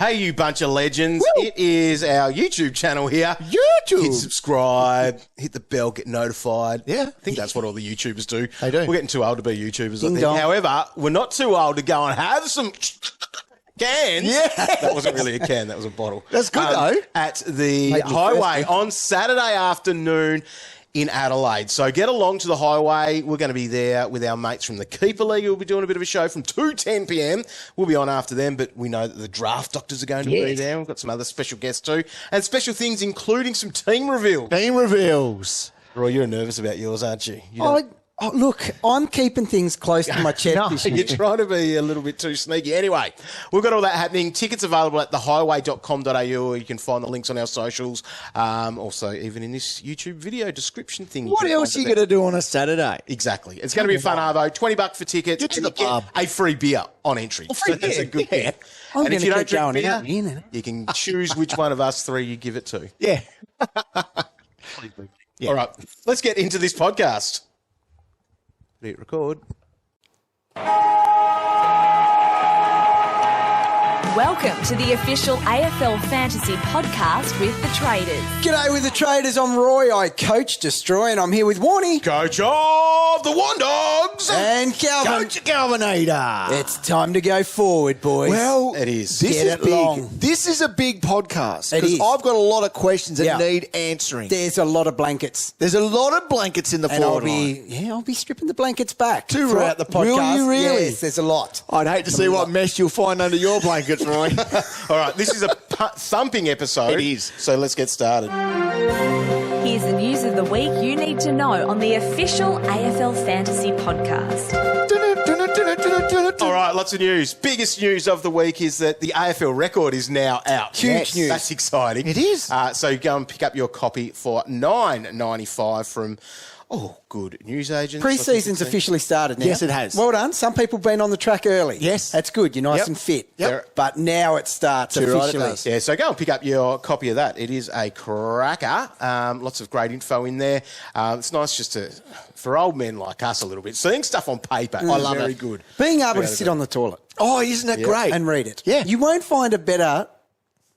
Hey, you bunch of legends. Woo! It is our YouTube channel here. YouTube. Hit subscribe, hit the bell, get notified. Yeah. I think that's what all the YouTubers do. They do. We're getting too old to be YouTubers, Ding I think. dong. However, we're not too old to go and have some cans. Yeah. That wasn't really a can, that was a bottle. That's good, though. At the Made me highway thirsty. on Saturday afternoon in Adelaide. So get along to the highway. We're going to be there with our mates from the Keeper League. We'll be doing a bit of a show from 2:10 p.m. We'll be on after them, but we know that the draft doctors are going to be there. We've got some other special guests too. And special things, including some team reveals. Team reveals. Roy, you're nervous about yours, aren't you? Look, I'm keeping things close to my chest this year. You're trying to be a little bit too sneaky. Anyway, we've got all that happening. Tickets available at thehighway.com.au, or you can find the links on our socials. Also, even in this YouTube video description thing. What else are you going to do on a Saturday? Exactly. It's going to be a fun arvo. $20 for tickets. Get to and the you pub. get a free beer on entry. free That's beer, a good thing. I'm And if going you to don't keep going drink out beer, in it. you can choose which one of us three you give it to. Yeah. All right, let's get into this podcast. Hit record. Welcome to the official AFL Fantasy podcast with the Traders. G'day with the Traders. I'm Roy. I coach Destroy, and I'm here with Warnie Coach of the One Dogs. and Calvin. Coach Galvinator. It's time to go forward, boys. Well, It is. This Get is it big. long. This is a big podcast It because is. I've got a lot of questions that Yeah. need answering. There's a lot of blankets. There's a lot of blankets in the And I'll forward line. be stripping the blankets back Too throughout right. the podcast. Will you really? Yes, there's a lot. I'd hate to see what mess you'll find under your blankets, Roy. All right, this is a thumping episode. It is. So let's get started. Here's the news of the week you need to know on the official AFL Fantasy podcast. All right, lots of news. Biggest news of the week is that the AFL record is now out. Huge news. That's exciting. It is. So go and pick up your copy for $9.95 from, good newsagents. Pre-season's officially started now. Yes, it has. Well done. Some people have been on the track early. Yes. That's good. You're nice Yep. and fit. Yep. But now it starts Too right it officially. does. Yeah, so go and pick up your copy of that. It is a cracker. Lots of great info in there. It's nice just for old men like us a little bit. Seeing stuff on paper is love very it. good. Being able to sit on the toilet Oh, isn't it great? and read it. Yeah. You won't find a better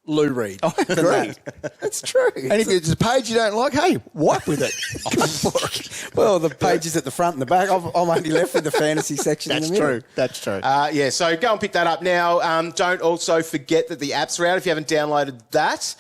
Lou Reed. I than agree. that. It's true. And if it's a page you don't like, hey, wipe with it. Go for it. Well, the pages at the front and the back. I'm only left with the fantasy section in That's the middle. true. That's true. So go and pick that up now. Don't also forget that the apps are out if you haven't downloaded that.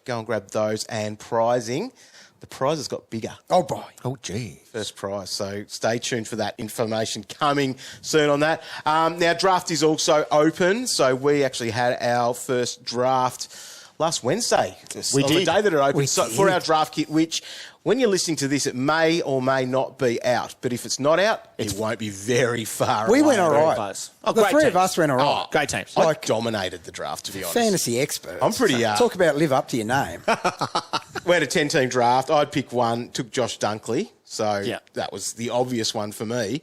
Go and grab those. And prizing, the prizes got bigger. Oh, boy. Oh, gee. First prize. So stay tuned for that information coming soon on that. Now, draft is also open. So we actually had our first draft last Wednesday. We on did. the day that it opened. We So did. for our draft kit, which when you're listening to this, it may or may not be out. But if it's not out, it won't be very far We away. went all Very right. close. The three of us went all right. Great teams. I dominated the draft, to be honest. Fantasy experts. I'm pretty, Talk about live up to your name. We had a 10-team draft. I'd pick one, took Josh Dunkley. So Yeah. that was the obvious one for me.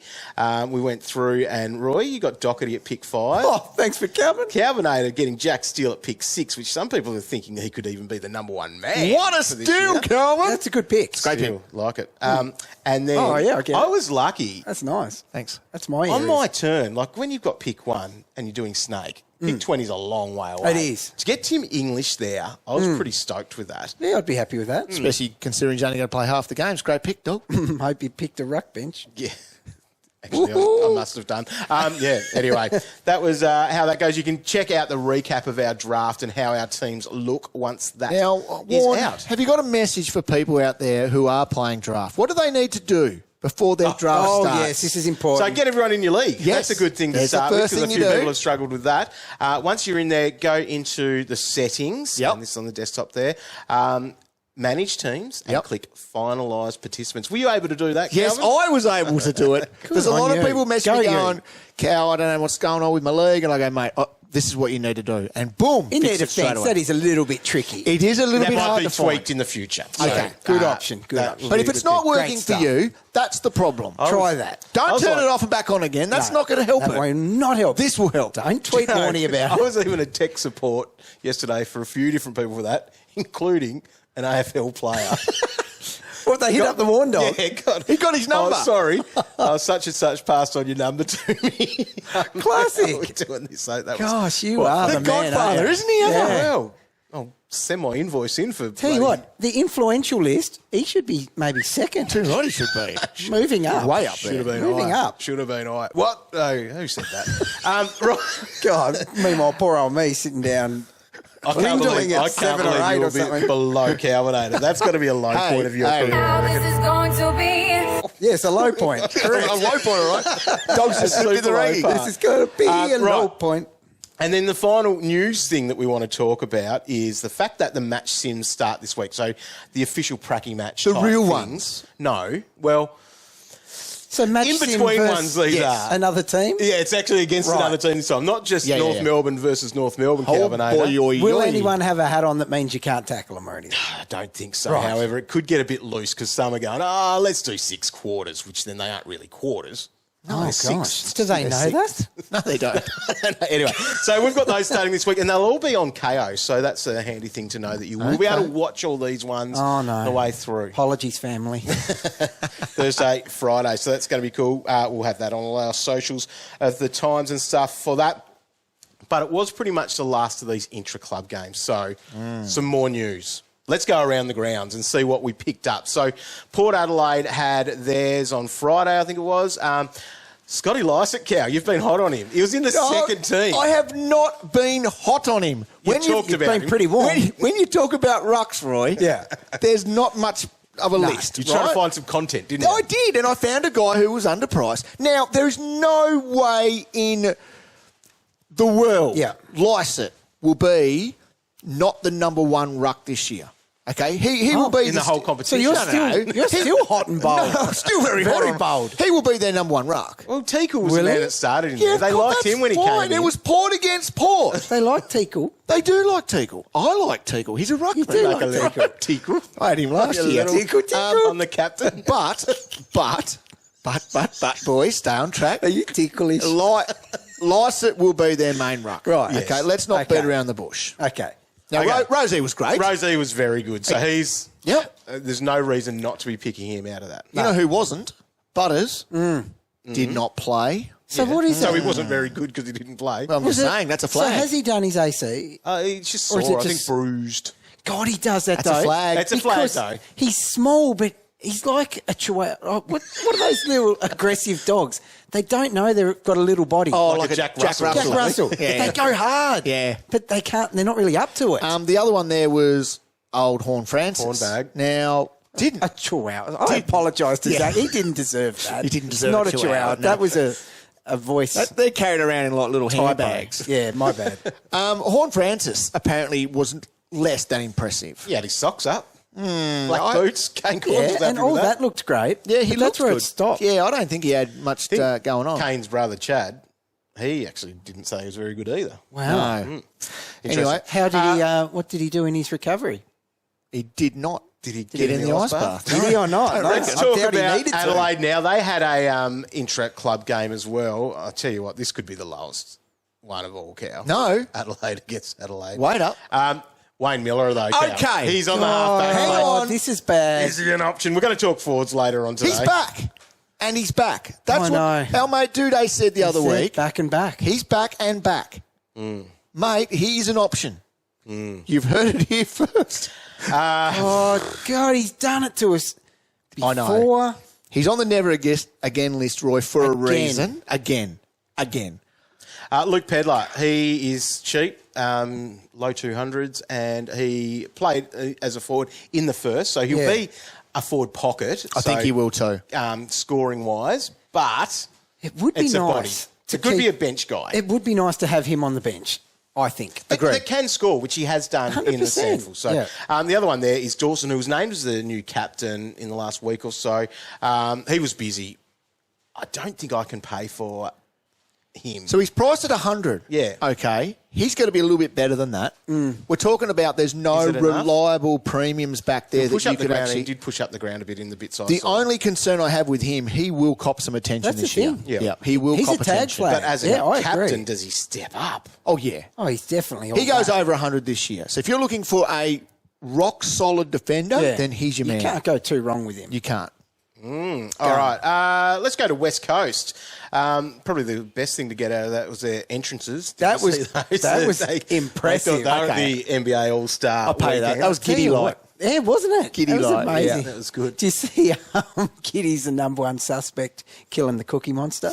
We went through, and Roy, you got Doherty at pick 5. Oh, thanks for coming. Calvinator getting Jack Steele at pick 6, which some people are thinking he could even be the number one man. What a for this steal, year. Calvin. That's a good pick. Great pick. Steele, like it. And then Oh, yeah, I get I it. was lucky. That's nice. Thanks. That's my On area. my turn, like when you've got pick 1 and you're doing snake, pick 20 is a long way away. It is. To get Tim English there, I was pretty stoked with that. Yeah, I'd be happy with that. Especially considering he's only going to play half the games. Great pick, dog. Hope you picked a ruck bench. Yeah. Actually, I must have done. Anyway, that was how that goes. You can check out the recap of our draft and how our teams look once that is Now, Warren, out. have you got a message for people out there who are playing draft? What do they need to do before their draft Oh, starts? yes, this is important. So get everyone in your league. Yes. That's a good thing to There's the start with first because a thing few you do. people have struggled with that. Once you're in there, go into the settings. Yep. And this is on the desktop there. Manage teams and Yep. click finalise participants. Were you able to do that, Yes, Calvin? I was able to do it. There's a on lot you. of people messaging Go me you. going, Cal, I don't know what's going on with my league. And I go, mate, this is what you need to do. And boom, In their fix it straight defence, away. that is a little bit tricky. It is a little That bit might hard be to find. tweaked in the future. Okay, So, good option. Good that option. But if it's not Great working for stuff. you, that's the problem. Try that. I Don't was turn like- it off and back on again. That's No, not going to help that it. will not help. This will help. Don't tweet Warnie about I it. was even at tech support yesterday for a few different people for that, including an AFL player. What, they hit up the Warn Dog? Yeah, He got his number. Oh, sorry. Such and such passed on your number to me. Classic. We're doing this. So that Gosh, you was, are The the man, Godfather, aren't you? isn't he? Yeah. Well, I'll send my invoice in for. Tell you what, the influential list, he should be maybe second. Too right he should be. Moving up. Way up Should there. have been Moving I. up. Should have been I. What? Oh, who said that? Right. God, meanwhile, poor old me sitting down. I can't Dwindling believe, at I can't 7 or believe 8 you'll or something. be below Calvinator. That's got to be a low point of your career. Now this is going to be. Yes, a low point. Correct. A low point, all right. Dogs just Super slip in the low ranking. part. This is going to be a low right. point. And then the final news thing that we want to talk about is the fact that the match sims start this week. So the official pracky match. The type real things. ones? No. Well, So match in sim between versus ones these are. another team. Yeah, it's actually against Right. another team this time. Not just Yeah, North yeah. Melbourne versus North Melbourne, Oh, Calvinator. boy, oi, Will oi. anyone have a hat on that means you can't tackle them or anything? I don't think so. Right. However, it could get a bit loose because some are going, let's do 6 quarters, which then they aren't really quarters. Oh, they're gosh. Do they They're know six. that? No, they don't. Anyway, so we've got those starting this week, and they'll all be on KO. So that's a handy thing to know that you will be able to watch all these ones the way through. Apologies, family. Thursday, Friday. So that's going to be cool. We'll have that on all our socials of the times and stuff for that. But it was pretty much the last of these intra-club games. So some more news. Let's go around the grounds and see what we picked up. So Port Adelaide had theirs on Friday, I think it was. Scotty Lycett, Cow, you've been hot on him. He was in the second team. I have not been hot on him. Talked You've about been him. pretty warm. When you talk about rucks, Roy, Yeah. there's not much of a list. You tried to right? find some content, didn't you? I did, and I found a guy who was underpriced. Now, there's no way in the world Lycett will be not the number one ruck this year. Okay, he will be in the whole So competition. you're still hot and bold. No, still very Very hot. bold. He will be their number one ruck. Well, Teakle was the Will man he? that started in Yeah, there. They of course, liked that's him when he fine. came in. It was Port against Port. They like Teakle. They do like Teakle. I like Teakle. He's a ruckman. do Like like a Teakle. I had him last You year. little- Teakle. I'm the captain. But, boys, stay on track. Are you ticklish? Lycett will be their main ruck. Right. Okay, Yes. let's not Okay. beat around the bush. Okay. Now, Okay. Rozee was great. Rozee was very good. So he's... Yep. There's no reason not to be picking him out of that. You know who wasn't? Butters did not play. So what is So that? he wasn't very good because he didn't play. I'm just saying, that's a So flag. has he done his AC? He's just Or is sore, it I think just- bruised. God, he does that That's though. a flag. That's a flag, Because though. He's small, but he's like a chihuahua. Oh, what are those little aggressive dogs? They don't know they've got a little body. Oh, Like a Jack Russell. Jack Russell. Yeah. They go hard. Yeah. But they can't. They're not really up to it. The other one there was old Horn Francis. Hornbag. Now, didn't. A chihuahua. I apologise to Zach. He didn't deserve that. He didn't deserve Not a a chihuahua, chihuahua. no. That was a voice. They're carried around in like little typo. handbags. Yeah, my bad. Horn Francis apparently wasn't less than impressive. He had his socks up. Black I- boots. Kane Corns was Yeah, happy and with all that. that looked great. Yeah, he but looked that's where good. it stopped. Yeah, I don't think he had much going on. Kane's brother, Chad, he actually didn't say he was very good either. Wow. No. Interesting. Anyway, How did he? What did he do in his recovery? he did not Did he get in the ice bath. Did he or not? No, Let's I talk doubt he about needed to. Adelaide now. They had a intra-club game as well. I'll tell you what, this could be the lowest one of all, Cow. No. Adelaide against Adelaide. Wait up. Wayne Miller, though. Cow. Okay. He's on the halfback. hang line. on. This is bad. Is he an option? We're going to talk forwards later on today. He's back. And he's back. That's I what know. our mate Duday said the other week. Back and back. He's back and back. Mate, he's an option. You've heard it here first. Oh, God, he's done it to us I know. before. He's on the never again list, Roy, for a Again. reason. Again. Luke Pedlar, he is cheap, low 200s, and he played as a forward in the first, so he'll Yeah. be a forward pocket. I think he will too. Scoring-wise, but It would be it's a body. nice. It could be a bench guy. It would be nice to have him on the bench, I think. That can score, which he has done in the 100%. sample. So Yeah. the other one there is Dawson, who was named as the new captain in the last week or so. He was busy. I don't think I can pay for him. So he's priced at 100. Yeah. Okay. He's got to be a little bit better than that. We're talking about there's no Is it enough? reliable premiums back there push that you up the could ground. actually... He did push up the ground a bit in the bit size. The side. only concern I have with him, he will cop some attention That's the this year. thing. Yeah. He will He's cop a tag attention. player. But as Yeah, I a captain, agree. does he step up? Oh, yeah. Oh, he's definitely He goes over. over 100 this year. So if you're looking for a rock-solid defender, then he's your man. You can't go too wrong with him. You can't. All right, let's go to West Coast. Probably the best thing to get out of that was their entrances. That was impressive. They thought they were the NBA All-Star. I'll pay that. That was giddy light. Yeah, wasn't it? Giddy that was light, amazing. yeah. That was good. Do you see Giddy's the number one suspect killing the Cookie Monster?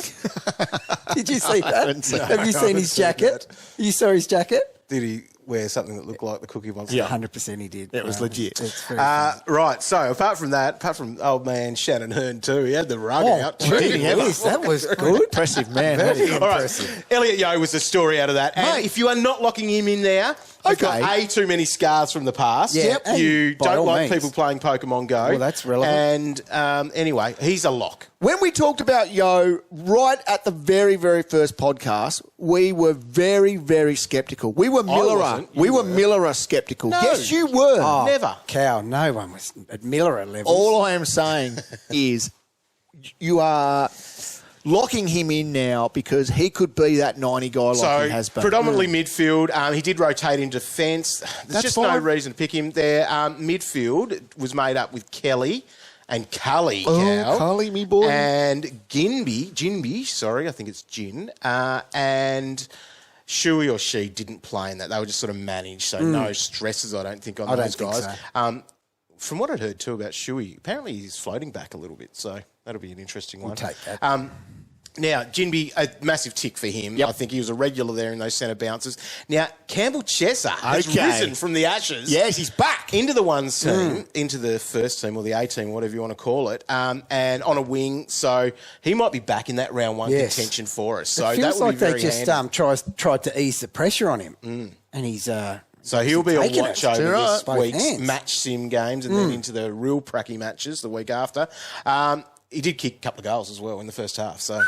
Did you see that? Have you seen his jacket? You saw his jacket? Did he wear something that looked like the Cookie Monster? Yeah, 100% he did. It was legit. It's very funny. Right, so apart from old man Shannon Hearn too, he had the rug out. Gee whiz, that was good. Impressive man. Very All right, impressive. Elliot Yeo was the story out of that. And Mate. if you are not locking him in there, you've got too many scars from the past. Yeah, and you by don't all like means. people playing Pokemon Go. Well, that's relevant. And anyway, he's a lock. When we talked about Yo right at the very, very first podcast, we were very, very sceptical. We were Miller. wasn't. We were Miller skeptical. No. Yes, you were. Oh, Never. Cow, no one was at Miller levels. All I am saying is you are locking him in now because he could be that 90 guy like he has So been. predominantly midfield. He did rotate into defence. There's That's just no fine. reason to pick him there. Midfield was made up with Kelly and Cully. Cully, me boy. And Jinby, sorry, I think it's Jin. And Shuey or she didn't play in that. They were just sort of managed, so no stresses, I don't think, on those don't think guys. so. From what I'd heard too about Shuey, apparently he's floating back a little bit, so that'll be an interesting one. We'll take that. Now, Jinby, a massive tick for him. Yep. I think he was a regular there in those centre bounces. Now, Campbell Chesser has Okay. risen from the ashes. Yes, he's back. Into the ones team, into the first team or the A team, whatever you want to call it, and on a wing. So he might be back in that round one Yes. contention for us. So it that feels would like be very they just handy. tried to ease the pressure on him. And he's... So he'll be a taking watch it. over this Both week's hands. match sim games and then into the real pracky matches the week after. He did kick a couple of goals as well in the first half, so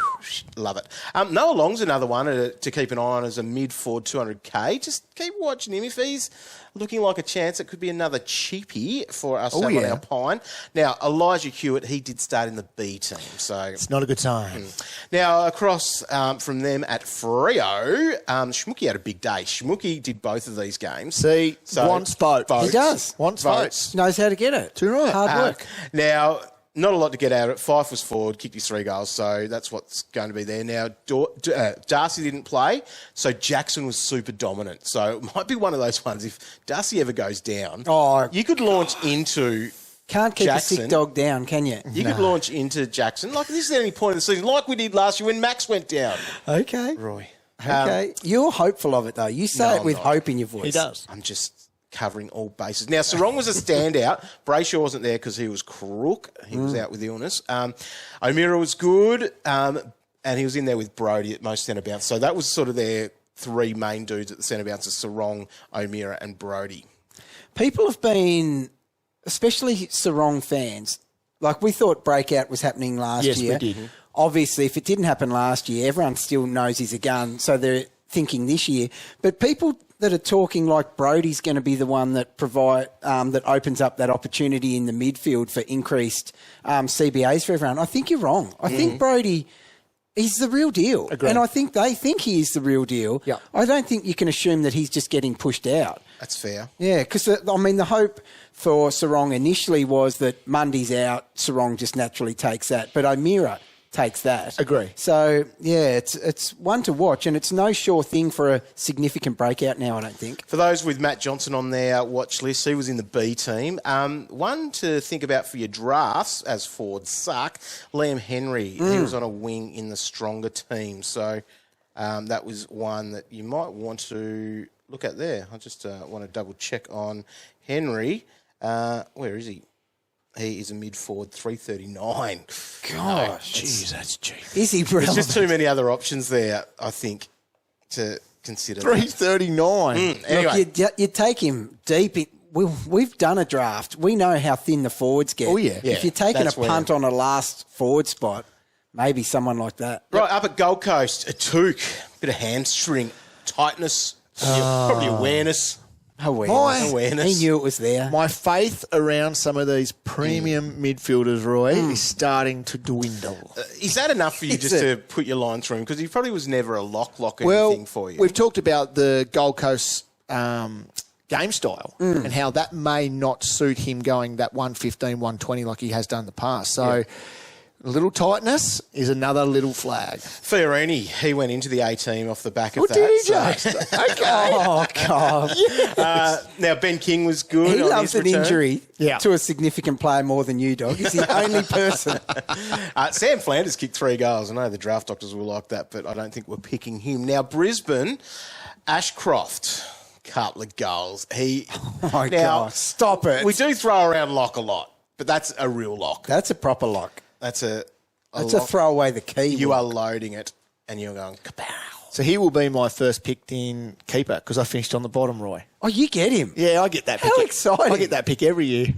love it. Noah Long's another one to keep an eye on as a mid-forward 200K. Just keep watching him. If he's looking like a chance, it could be another cheapie for us to have on our pine. Now, Elijah Hewitt, he did start in the B team, so... It's not a good time. Now, across from them at Freo, Schmookie had a big day. Schmookie did both of these games. See, wants votes. He does. Wants votes. knows how to get it. Too right. Hard work. Now, not a lot to get out of it. Fife was forward, kicked his 3 goals, so that's what's going to be there. Now, Darcy didn't play, so Jackson was super dominant. So it might be one of those ones. If Darcy ever goes down, you could launch into Can't keep Jackson. a sick dog down, can you? You could launch into Jackson. Like, this is at any point in the season, like we did last year when Max went down. Okay. Roy. Okay. You're hopeful of it, though. You say No, it I'm with not. hope in your voice. He does. I'm just covering all bases. Now, Sarong was a standout. Brayshaw wasn't there because he was crook. He was out with illness. O'Meara was good, and he was in there with Brody at most centre bounce. So that was sort of their 3 main dudes at the centre bounce: Sarong, O'Meara, and Brody. People have been, especially Sarong fans, like we thought breakout was happening last year. Yes, we did. Obviously, if it didn't happen last year, everyone still knows he's a gun, so they're thinking this year. But people that are talking like Brody's going to be the one that that opens up that opportunity in the midfield for increased CBAs for everyone, I think you're wrong. I think Brody... He's the real deal. Agreed. And I think they think he is the real deal. Yep. I don't think you can assume that he's just getting pushed out. That's fair. Yeah, because, the hope for Sarong initially was that Mundy's out, Sarong just naturally takes that. But O'Meara takes that. Agree. So, yeah, it's one to watch, and it's no sure thing for a significant breakout now, I don't think. For those with Matt Johnson on their watch list, he was in the B team. One to think about for your drafts, as forwards suck, Liam Henry. He was on a wing in the stronger team. So that was one that you might want to look at there. I just want to double check on Henry. Where is he? He is a mid-forward, 339. Gosh. Jeez, that's cheap. Is he There's relevant? just too many other options there, I think, to consider. 339. Anyway, Look, you take him deep in... We've done a draft. We know how thin the forwards get. Oh, yeah. If you're taking a that's where- punt on a last forward spot, maybe someone like that. right, up at Gold Coast, a toque, bit of hamstring, tightness, probably awareness. Awareness. He knew it was there. My faith around some of these premium midfielders, Roy, is starting to dwindle. Is that enough for you Is just it? to put your line through him? Because he probably was never a lock Well, anything for you. we've talked about the Gold Coast game style and how that may not suit him going that 115, 120 like he has done in the past. So a little tightness is another little flag. Fiorini, he went into the A-team off the back of that. Did he just? Okay. Oh, God. Now, Ben King was good. He on loves his an return. injury to a significant player more than you, Dog. He's the only person. Sam Flanders kicked 3 goals. I know the draft doctors will like that, but I don't think we're picking him. Now, Brisbane, Ashcroft, couple of goals. Oh, my God. Stop it. We do throw around lock a lot, but that's a real lock. That's a proper lock. That's a That's throw away the key. You are loading it and you're going, kapow. So he will be my first picked in keeper because I finished on the bottom, Roy. Oh, you get him. Yeah, I get that pick. How exciting. I get that pick every year.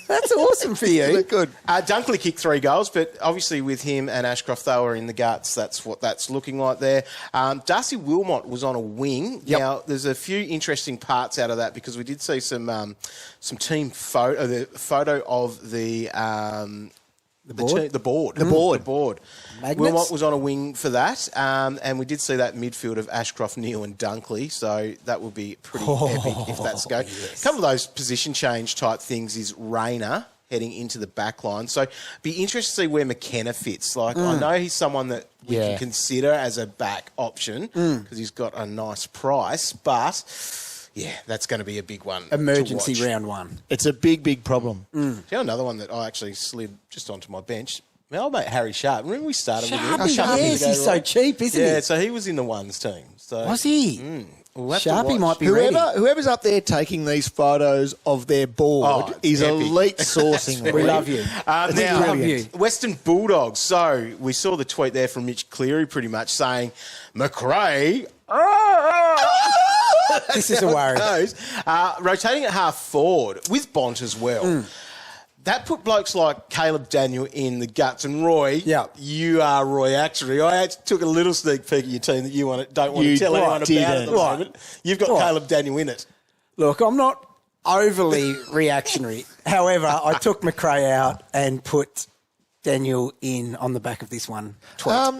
That's awesome for you. Isn't it good? Dunkley kicked 3 goals, but obviously with him and Ashcroft, they were in the guts. That's what that's looking like there. Darcy Wilmot was on a wing. Yep. Now, there's a few interesting parts out of that because we did see some team photo, the photo of the board. Magnets? Wilmot was on a wing for that, and we did see that midfield of Ashcroft, Neal and Dunkley, so that would be pretty epic if that's go. Yes. A couple of those position change type things is Rayner heading into the back line. So be interested to see where McKenna fits. Like, I know he's someone that we can consider as a back option because he's got a nice price, but... yeah, that's going to be a big one. Emergency to watch. round 1. It's a big, big problem. Do you know another one that I actually slid just onto my bench? My old mate Harry Sharp. Remember we started with him? Yes, he's so cheap, isn't he? Yeah, so he was in the ones team. So Was he? we'll have to Sharpie watch. might be ready. Whoever's up there taking these photos of their board it's is epic. elite sourcing. We love you. Now, love you. Western Bulldogs. So we saw the tweet there from Mitch Cleary pretty much saying, Macrae... This is a worry. Rotating at half forward with Bont as well. That put blokes like Caleb Daniel in the guts. And Roy, you are Roy actually. I took a little sneak peek at your team that you don't want to tell anyone about at the moment. You've got Caleb Daniel in it. Look, I'm not overly reactionary. However, I took Macrae out and put Daniel in on the back of this one. Are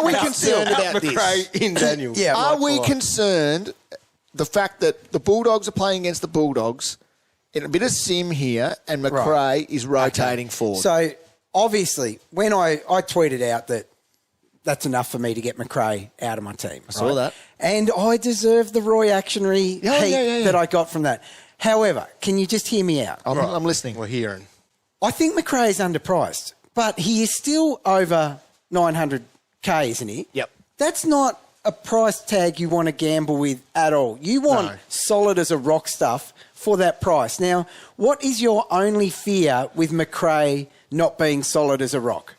we concerned about Macrae this? in Daniel. Are we concerned the fact that the Bulldogs are playing against the Bulldogs in a bit of sim here and Macrae is rotating forward? So, obviously, when I tweeted out that that's enough for me to get Macrae out of my team. I saw that. And I deserve the Roy actionary heat that I got from that. However, can you just hear me out? I'm listening. We're hearing. I think Macrae is underpriced, but he is still over 900k, isn't he? Yep. That's not a price tag you want to gamble with at all. You want solid as a rock stuff for that price. Now, what is your only fear with Macrae not being solid as a rock?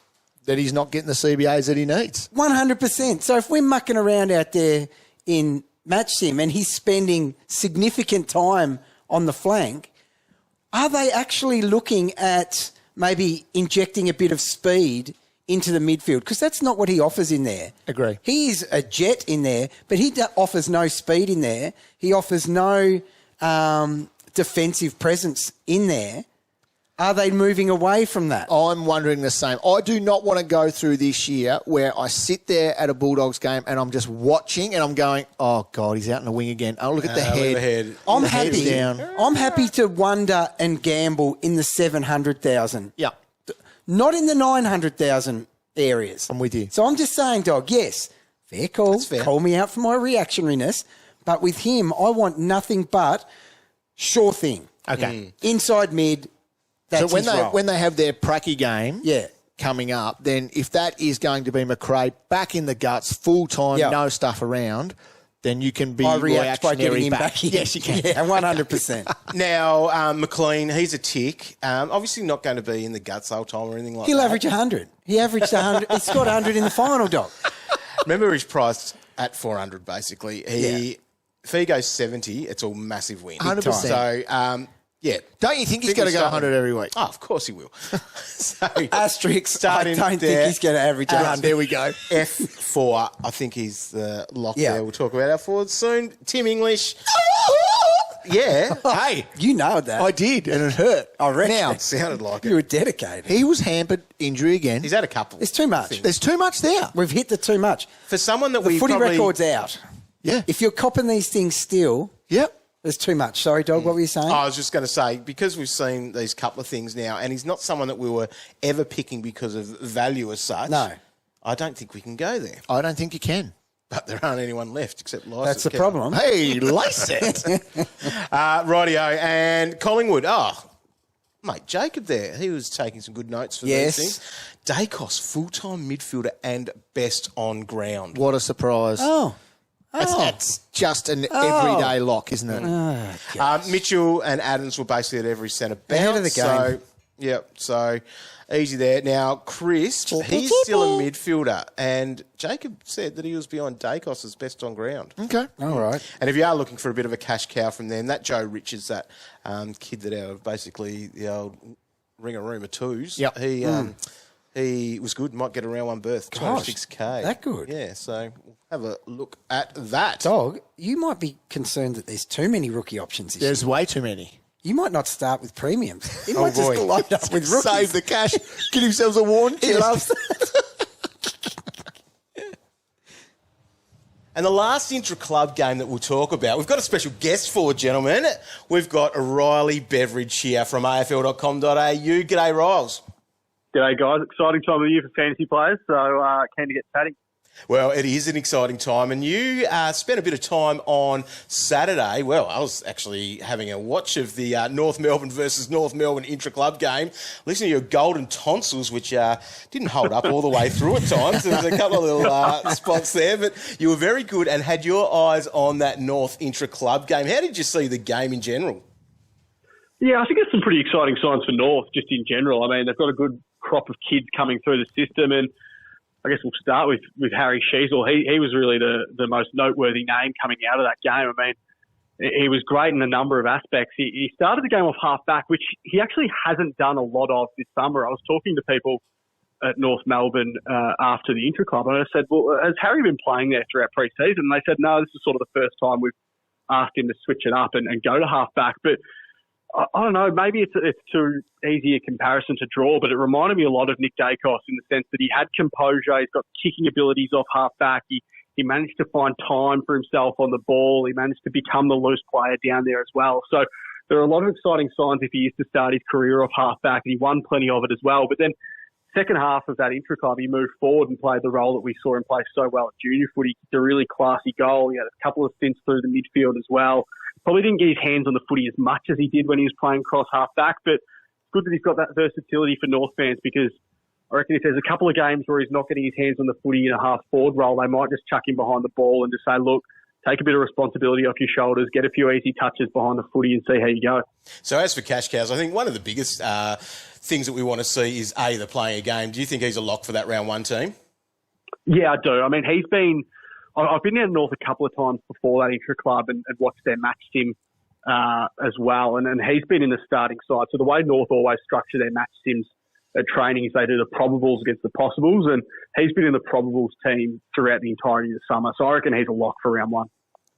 That he's not getting the CBAs that he needs. 100%. So if we're mucking around out there in match sim and he's spending significant time on the flank, are they actually looking at maybe injecting a bit of speed into the midfield? Because that's not what he offers in there. Agree. He is a jet in there, but he offers no speed in there. He offers no defensive presence in there. Are they moving away from that? I'm wondering the same. I do not want to go through this year where I sit there at a Bulldogs game and I'm just watching and I'm going, oh, God, he's out in the wing again. Oh, look at the head. I'm The head's happy. down. I'm happy to wonder and gamble in the 700,000. Yeah. Not in the 900,000 areas. I'm with you. So I'm just saying, Dog, yes, fair call. That's fair. Call me out for my reactionariness. But with him, I want nothing but sure thing. Okay. Inside mid, that's So his role. when they have their pracky game coming up, then if that is going to be Macrae back in the guts, full-time, no stuff around, then you can be I react by reactionary getting him back. back in. Yes, you can. Yeah, 100%. Now, McLean, he's a tick. Obviously not going to be in the guts the whole time or anything like He'll that. average 100. He averaged 100. He's got 100 in the final, Dog. Remember he's priced at 400 basically. If he goes 70, it's a massive win. 100%. So, Don't you think he's going to go 100 every week? Oh, of course he will. So, Asterisk, starting I don't there. think he's going to average 100. There we go. F4, I think he's the lock there. We'll talk about our forwards soon. Tim English. Yeah. Hey, You nailed that. I did, and it hurt. I reckon. Now, It sounded like You it. were dedicated. he was hampered, injury again. He's had a couple. There's too much. There's too much there. We've hit the too much. For someone that The we footy probably... record's out. Yeah. If you're copping these things still, Yep. There's too much. Sorry, Dog, what were you saying? I was just going to say, because we've seen these couple of things now, and he's not someone that we were ever picking because of value as such. No. I don't think we can go there. I don't think you can. But there aren't anyone left except Lycett. That's the problem. Hey, Lycett. Rightio. And Collingwood. Oh, mate, Jacob there. He was taking some good notes for these things. Dacos, full-time midfielder and best on ground. What a surprise. That's just an everyday lock, isn't it? Mitchell and Adams were basically at every centre bounce. Ahead of the game. So easy there. Now, Chris, he's still a midfielder, and Jacob said that he was behind Dacos as best on ground. Okay. All right. And if you are looking for a bit of a cash cow from them, that Joe Richards, that kid that basically the old ring-a-room twos, he was good, might get around one berth, 26K. That good? Yeah, so we'll have a look at that. Dog, you might be concerned that there's too many rookie options this There's year. way too many. You might not start with premiums. He might just load up with rookies. Save the cash. Get himself a warrant. He loves that. And the last intra-club game that we'll talk about, we've got a special guest for, gentlemen. We've got Riley Beveridge here from afl.com.au. G'day, Riles. G'day, guys. Exciting time of the year for fantasy players, so keen to get chatting. Well, it is an exciting time, and you spent a bit of time on Saturday. Well, I was actually having a watch of the North Melbourne versus North Melbourne intra-club game, listening to your golden tonsils, which didn't hold up all the way through at times. There was a couple of little spots there, but you were very good and had your eyes on that North intra-club game. How did you see the game in general? Yeah, I think there's some pretty exciting signs for North, just in general. I mean, they've got a good crop of kids coming through the system, and I guess we'll start with Harry Sheezel. He was really the most noteworthy name coming out of that game. I mean, he was great in a number of aspects. He started the game off half-back, which he actually hasn't done a lot of this summer. I was talking to people at North Melbourne after the intra-club, and I said, well, has Harry been playing there throughout pre-season? And they said, no, this is sort of the first time we've asked him to switch it up and go to half-back. But I don't know, maybe it's too easy a comparison to draw, but it reminded me a lot of Nick Dacos in the sense that he had composure, he's got kicking abilities off half-back, he managed to find time for himself on the ball, he managed to become the loose player down there as well. So there are a lot of exciting signs if he used to start his career off half-back, and he won plenty of it as well. But then second half of that intra-club, he moved forward and played the role that we saw him play so well at junior footy. It's a really classy goal. He had a couple of stints through the midfield as well. Probably didn't get his hands on the footy as much as he did when he was playing cross half-back, but it's good that he's got that versatility for North fans, because I reckon if there's a couple of games where he's not getting his hands on the footy in a half-forward role, they might just chuck him behind the ball and just say, look, take a bit of responsibility off your shoulders, get a few easy touches behind the footy and see how you go. So as for cash cows, I think one of the biggest things that we want to see is, A, the playing a game. Do you think he's a lock for that round one team? Yeah, I do. I mean, I've been down north a couple of times before that intra-club and watched their match sim as well, and he's been in the starting side. So the way North always structure their match sims at training is they do the probables against the possibles, and he's been in the probables team throughout the entirety of the summer. So I reckon he's a lock for round one.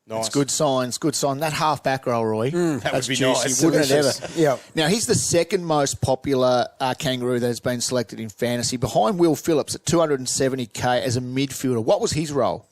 Nice. It's good signs, good sign. That half-back roll, Roy. That would be juicy, nice, wouldn't it ever? Yeah. Now, he's the second most popular kangaroo that has been selected in fantasy, behind Will Phillips at 270K as a midfielder. What was his role?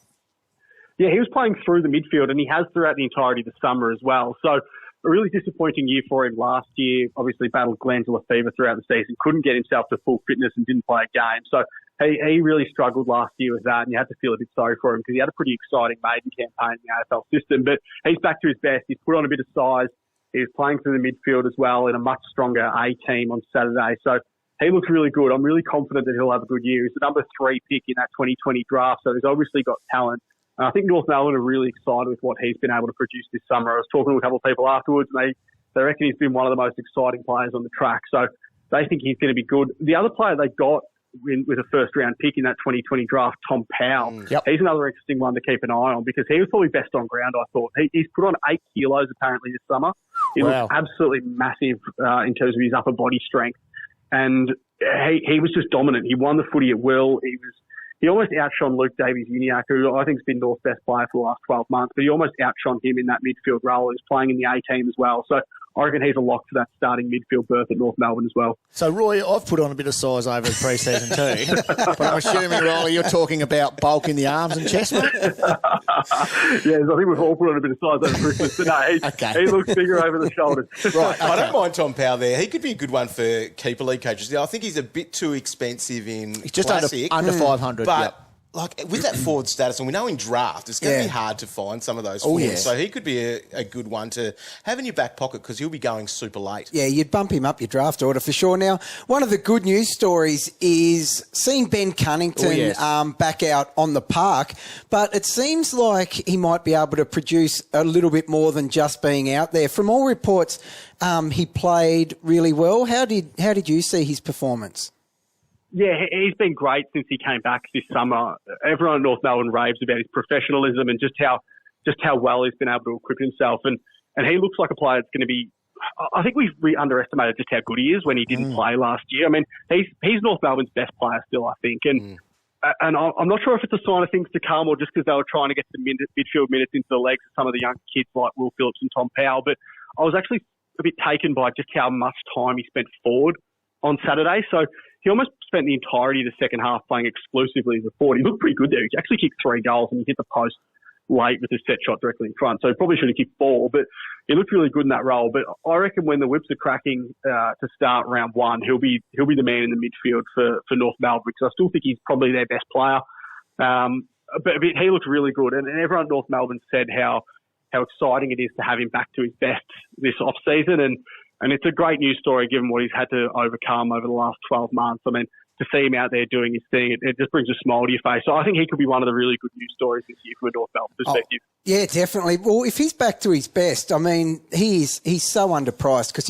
Yeah, he was playing through the midfield, and he has throughout the entirety of the summer as well. So a really disappointing year for him last year. Obviously battled glandular fever throughout the season, couldn't get himself to full fitness and didn't play a game. So he really struggled last year with that, and you had to feel a bit sorry for him because he had a pretty exciting maiden campaign in the AFL system. But he's back to his best. He's put on a bit of size. He was playing through the midfield as well in a much stronger A team on Saturday. So he looks really good. I'm really confident that he'll have a good year. He's the number 3 pick in that 2020 draft, so he's obviously got talent. I think North Melbourne are really excited with what he's been able to produce this summer. I was talking to a couple of people afterwards, and they reckon he's been one of the most exciting players on the track. So they think he's going to be good. The other player they got with a first-round pick in that 2020 draft, Tom Powell, he's another interesting one to keep an eye on because he was probably best on ground, I thought. He's put on 8 kilos apparently this summer. He looks absolutely massive in terms of his upper body strength. And he was just dominant. He won the footy at will. He almost outshone Luke Davies-Uniacke, who I think has been North's best player for the last 12 months, but he almost outshone him in that midfield role. He was playing in the A-team as well. So I reckon he's a lock for that starting midfield berth at North Melbourne as well. So, Roy, I've put on a bit of size over the pre-season too, but I'm assuming, Rolly, you're talking about bulk in the arms and chest, mate? Yes, I think we've all put on a bit of size over Christmas, but no, he looks bigger over the shoulders. Right, okay. I don't mind Tom Powell there. He could be a good one for keeper league coaches. I think he's a bit too expensive in He's just classic, under 500, but. Yep. Like, with that forward status, and we know in draft, it's going to be hard to find some of those forwards. Yes. So he could be a good one to have in your back pocket because he'll be going super late. Yeah, you'd bump him up your draft order for sure. Now, one of the good news stories is seeing Ben Cunnington back out on the park, but it seems like he might be able to produce a little bit more than just being out there. From all reports, he played really well. How did you see his performance? Yeah, he's been great since he came back this summer. Everyone in North Melbourne raves about his professionalism and just how well he's been able to equip himself. And he looks like a player that's going to be. I think we underestimated just how good he is when he didn't play last year. I mean, he's North Melbourne's best player still, I think. And I'm not sure if it's a sign of things to come or just because they were trying to get some midfield minutes into the legs of some of the young kids like Will Phillips and Tom Powell. But I was actually a bit taken by just how much time he spent forward on Saturday. So he almost spent the entirety of the second half playing exclusively as a forward. He looked pretty good there. He actually kicked 3 goals and he hit the post late with his set shot directly in front. So he probably should have kicked 4, but he looked really good in that role. But I reckon when the whips are cracking to start round 1, he'll be the man in the midfield for North Melbourne because I still think he's probably their best player. But he looked really good. And everyone at North Melbourne said how exciting it is to have him back to his best this off-season. And it's a great news story given what he's had to overcome over the last 12 months. I mean, to see him out there doing his thing, it just brings a smile to your face. So I think he could be one of the really good news stories this year from a North Melbourne perspective. Oh, yeah, definitely. Well, if he's back to his best, I mean, he's so underpriced because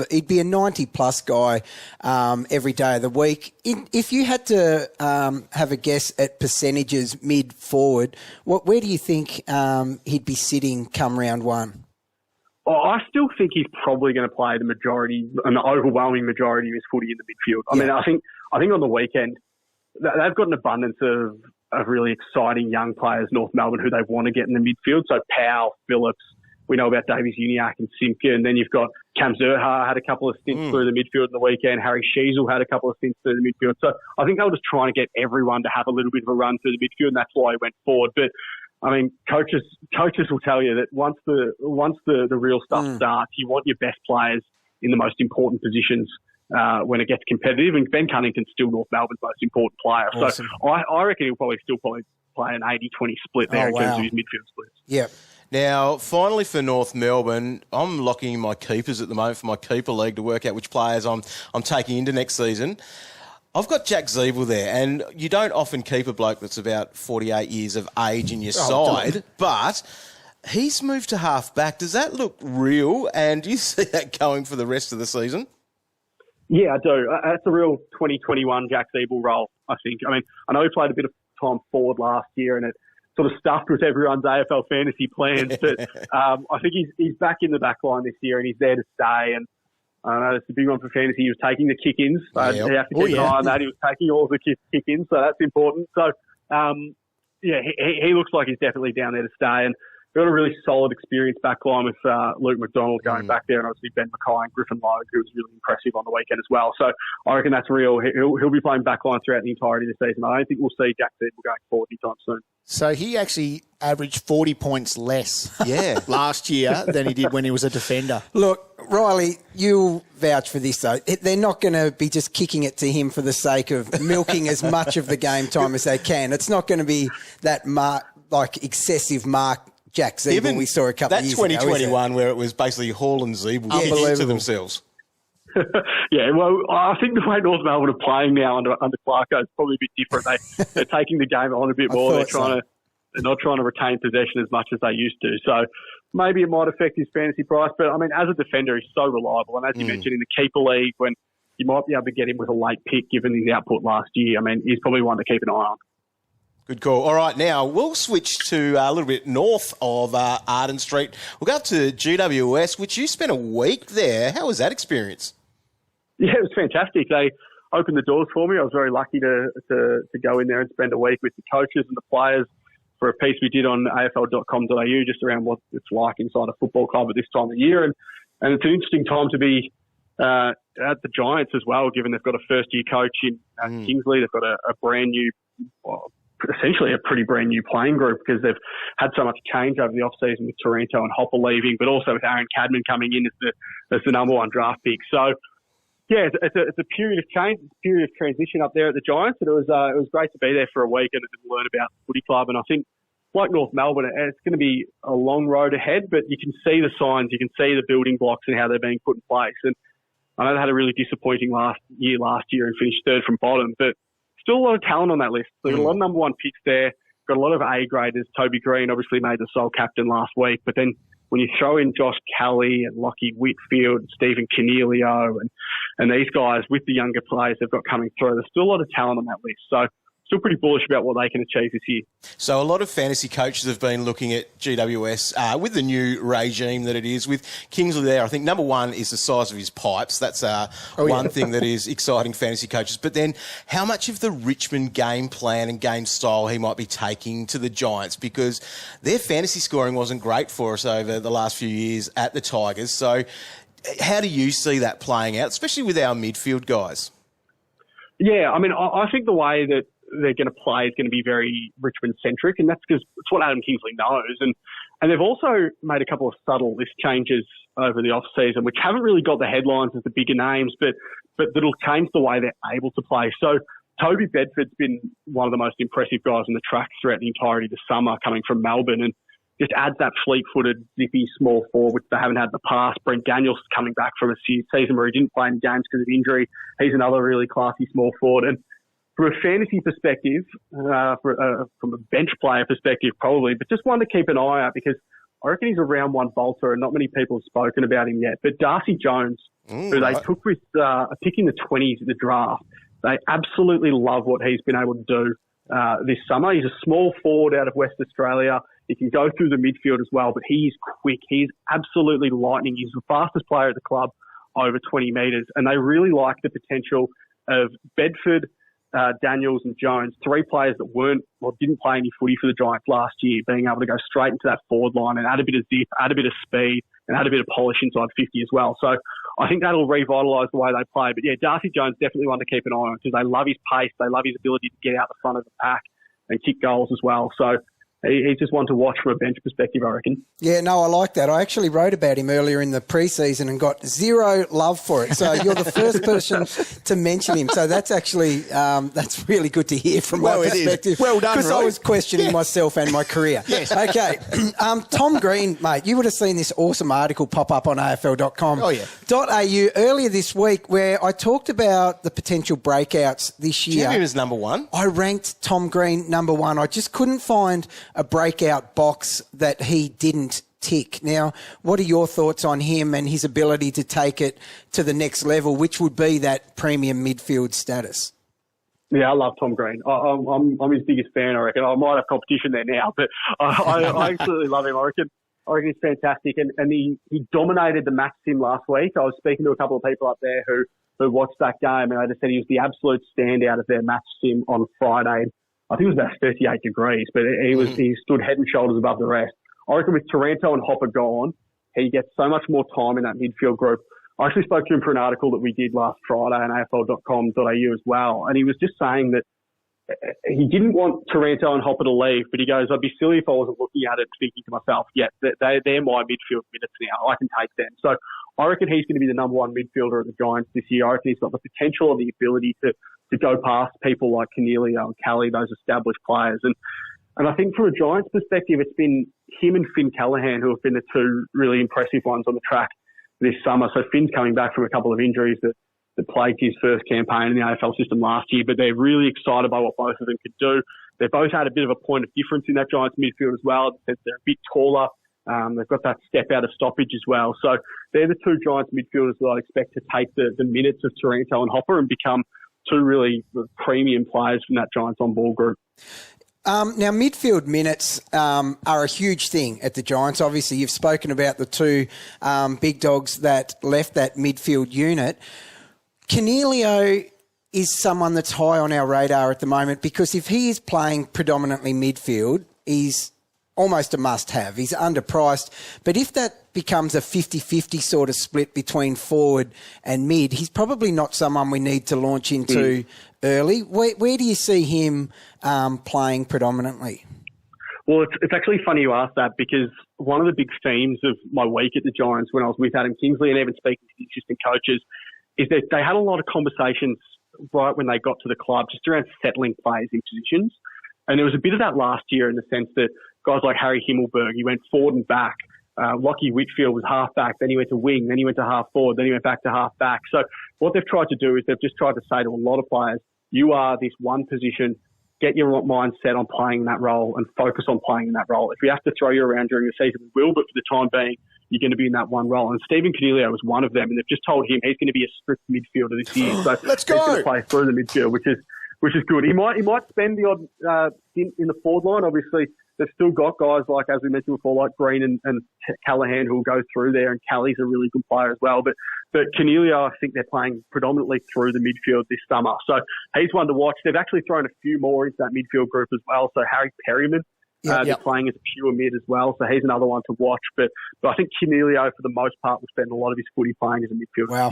he'd be a 90-plus guy every day of the week. If you had to have a guess at percentages mid-forward, where do you think he'd be sitting come round 1? I still think he's probably going to play an overwhelming majority of his footy in the midfield. I mean, I think on the weekend, they've got an abundance of really exciting young players, North Melbourne, who they want to get in the midfield. So Powell, Phillips, we know about Davies Uniacke and Simka, and then you've got Cam Zerha had a couple of stints through the midfield on the weekend. Harry Sheezel had a couple of stints through the midfield. So I think they were just trying to get everyone to have a little bit of a run through the midfield, and that's why he went forward. But I mean, coaches will tell you that once the real stuff starts, you want your best players in the most important positions when it gets competitive. And Ben Cunnington's still North Melbourne's most important player. Awesome. So I reckon he'll probably play an 80-20 split there in terms of his midfield splits. Yeah. Now, finally for North Melbourne, I'm locking in my keepers at the moment for my keeper league to work out which players I'm taking into next season. I've got Jack Ziebell there, and you don't often keep a bloke that's about 48 years of age in your side, but he's moved to half-back. Does that look real, and do you see that going for the rest of the season? Yeah, I do. That's a real 2021 Jack Ziebell role, I think. I mean, I know he played a bit of time forward last year, and it sort of stuffed with everyone's AFL fantasy plans, but I think he's back in the back line this year, and he's there to stay, and I know it's a big one for fantasy. He was taking the kick-ins. You have to keep an eye on that. He was taking all the kick-ins, so that's important. So, he looks like he's definitely down there to stay. And we've got a really solid, experienced back line with Luke McDonald going back there, and obviously Ben Mackay and Griffin Logue, who was really impressive on the weekend as well. So I reckon that's real. He'll be playing back line throughout the entirety of the season. I don't think we'll see Jack Ziebell going forward anytime soon. So he actually averaged 40 points less last year than he did when he was a defender. Look, Riley, you'll vouch for this, though. They're not going to be just kicking it to him for the sake of milking as much of the game time as they can. It's not going to be that excessive mark Jack Ziebell we saw a couple of years ago. That 2021 where it was basically Hall and Ziebell to themselves. Yeah, well, I think the way North Melbourne are playing now under Clarko is probably a bit different. They're taking the game on a bit more. They're not trying to retain possession as much as they used to. So maybe it might affect his fantasy price. But, I mean, as a defender, he's so reliable. And as you mentioned, in the keeper league, when you might be able to get him with a late pick given his output last year, I mean, he's probably one to keep an eye on. Good call. All right, now we'll switch to a little bit north of Arden Street. We'll go up to GWS, which you spent a week there. How was that experience? Yeah, it was fantastic. They opened the doors for me. I was very lucky to go in there and spend a week with the coaches and the players for a piece we did on afl.com.au just around what it's like inside a football club at this time of year. And And it's an interesting time to be at the Giants as well, given they've got a first-year coach in Kingsley. They've got a brand new, essentially a pretty brand new playing group because they've had so much change over the off-season with Taranto and Hopper leaving, but also with Aaron Cadman coming in as the number one draft pick. So, yeah, it's a period of change, it's a period of transition up there at the Giants, and it was great to be there for a week and learn about the footy club. And I think, like North Melbourne, it's going to be a long road ahead, but you can see the signs, you can see the building blocks and how they're being put in place. And I know they had a really disappointing last year and finished third from bottom, but still a lot of talent on that list. They've got a lot of number one picks there, got a lot of A-graders. Toby Green obviously made the sole captain last week, but then when you throw in Josh Kelly and Lockie Whitfield, Stephen Coniglio and these guys with the younger players they've got coming through, there's still a lot of talent on that list. So still pretty bullish about what they can achieve this year. So a lot of fantasy coaches have been looking at GWS with the new regime that it is, with Kingsley there. I think number one is the size of his pipes. That's one thing that is exciting fantasy coaches. But then how much of the Richmond game plan and game style he might be taking to the Giants, because their fantasy scoring wasn't great for us over the last few years at the Tigers. So how do you see that playing out, especially with our midfield guys? Yeah, I mean, I think the way that they're going to play is going to be very Richmond-centric, and that's because it's what Adam Kingsley knows. And they've also made a couple of subtle list changes over the off-season, which haven't really got the headlines as the bigger names, but that'll change the way they're able to play. So Toby Bedford's been one of the most impressive guys on the track throughout the entirety of the summer, coming from Melbourne, and just adds that fleet-footed, zippy, small forward, which they haven't had in the past. Brent Daniels coming back from a season where he didn't play in games because of injury. He's another really classy small forward. And from a fantasy perspective, from a bench player perspective probably, but just one to keep an eye out because I reckon he's a round one bolter and not many people have spoken about him yet. But Darcy Jones, who they took with a pick in the 20s at the draft, they absolutely love what he's been able to do this summer. He's a small forward out of West Australia. He can go through the midfield as well, but he's quick. He's absolutely lightning. He's the fastest player at the club, over 20 metres. And they really like the potential of Bedford, Daniels and Jones, three players that didn't play any footy for the Giants last year, being able to go straight into that forward line and add a bit of zip, add a bit of speed, and add a bit of polish inside 50 as well. So I think that'll revitalise the way they play. But yeah, Darcy Jones definitely one to keep an eye on because they love his pace, they love his ability to get out the front of the pack and kick goals as well. So he's just one to watch from a bench perspective, I reckon. Yeah, no, I like that. I actually wrote about him earlier in the pre-season and got zero love for it. So you're the first person to mention him. So that's actually that's really good to hear from my perspective. Well done, because I was questioning myself and my career. Yes. Okay. Tom Green, mate, you would have seen this awesome article pop up on AFL.com.au earlier this week where I talked about the potential breakouts this year. Do you have him as number one? I ranked Tom Green number one. I just couldn't find a breakout box that he didn't tick. Now, what are your thoughts on him and his ability to take it to the next level, which would be that premium midfield status? Yeah, I love Tom Green. I'm his biggest fan, I reckon. I might have competition there now, but I absolutely love him. I reckon he's fantastic. And he dominated the match sim last week. I was speaking to a couple of people up there who watched that game, and they just said he was the absolute standout of their match sim on Friday. I think it was about 38 degrees, but he stood head and shoulders above the rest. I reckon with Taranto and Hopper gone, he gets so much more time in that midfield group. I actually spoke to him for an article that we did last Friday on AFL.com.au as well, and he was just saying that he didn't want Taranto and Hopper to leave, but he goes, I'd be silly if I wasn't looking at it thinking to myself, yeah, they're my midfield minutes now. I can take them. So I reckon he's going to be the number one midfielder at the Giants this year. I reckon he's got the potential and the ability to go past people like Coniglio and Kelly, those established players. And I think from a Giants perspective, it's been him and Finn Callahan who have been the two really impressive ones on the track this summer. So Finn's coming back from a couple of injuries that plagued his first campaign in the AFL system last year, but they're really excited by what both of them could do. They've both had a bit of a point of difference in that Giants midfield as well. They're a bit taller. They've got that step out of stoppage as well. So they're the two Giants midfielders that I expect to take the minutes of Taranto and Hopper and become two really premium players from that Giants on-ball group. Now, midfield minutes are a huge thing at the Giants. Obviously, you've spoken about the two big dogs that left that midfield unit. Coniglio is someone that's high on our radar at the moment because if he is playing predominantly midfield, he's almost a must-have. He's underpriced. But if that becomes a 50-50 sort of split between forward and mid, he's probably not someone we need to launch into early. Where do you see him playing predominantly? Well, it's actually funny you ask that, because one of the big themes of my week at the Giants when I was with Adam Kingsley and even speaking to the assistant coaches is that they had a lot of conversations right when they got to the club just around settling players in positions. And there was a bit of that last year in the sense that guys like Harry Himmelberg, he went forward and back. Lockie Whitfield was half back, then he went to wing, then he went to half forward, then he went back to half back. So what they've tried to do is they've just tried to say to a lot of players, you are this one position, get your mind set on playing that role and focus on playing in that role. If we have to throw you around during the season, we will, but for the time being, you're going to be in that one role. And Stephen Coniglio was one of them, and they've just told him he's going to be a strict midfielder this year. So Let's go. He's going to play through the midfield, which is good. He might spend the odd in the forward line. Obviously, they've still got guys like, as we mentioned before, like Green and Callaghan who will go through there, and Callie's a really good player as well. But Coniglio, I think they're playing predominantly through the midfield this summer. So he's one to watch. They've actually thrown a few more into that midfield group as well. So Harry Perryman, they're playing as a pure mid as well. So he's another one to watch. But I think Coniglio, for the most part, will spend a lot of his footy playing as a midfielder. Wow.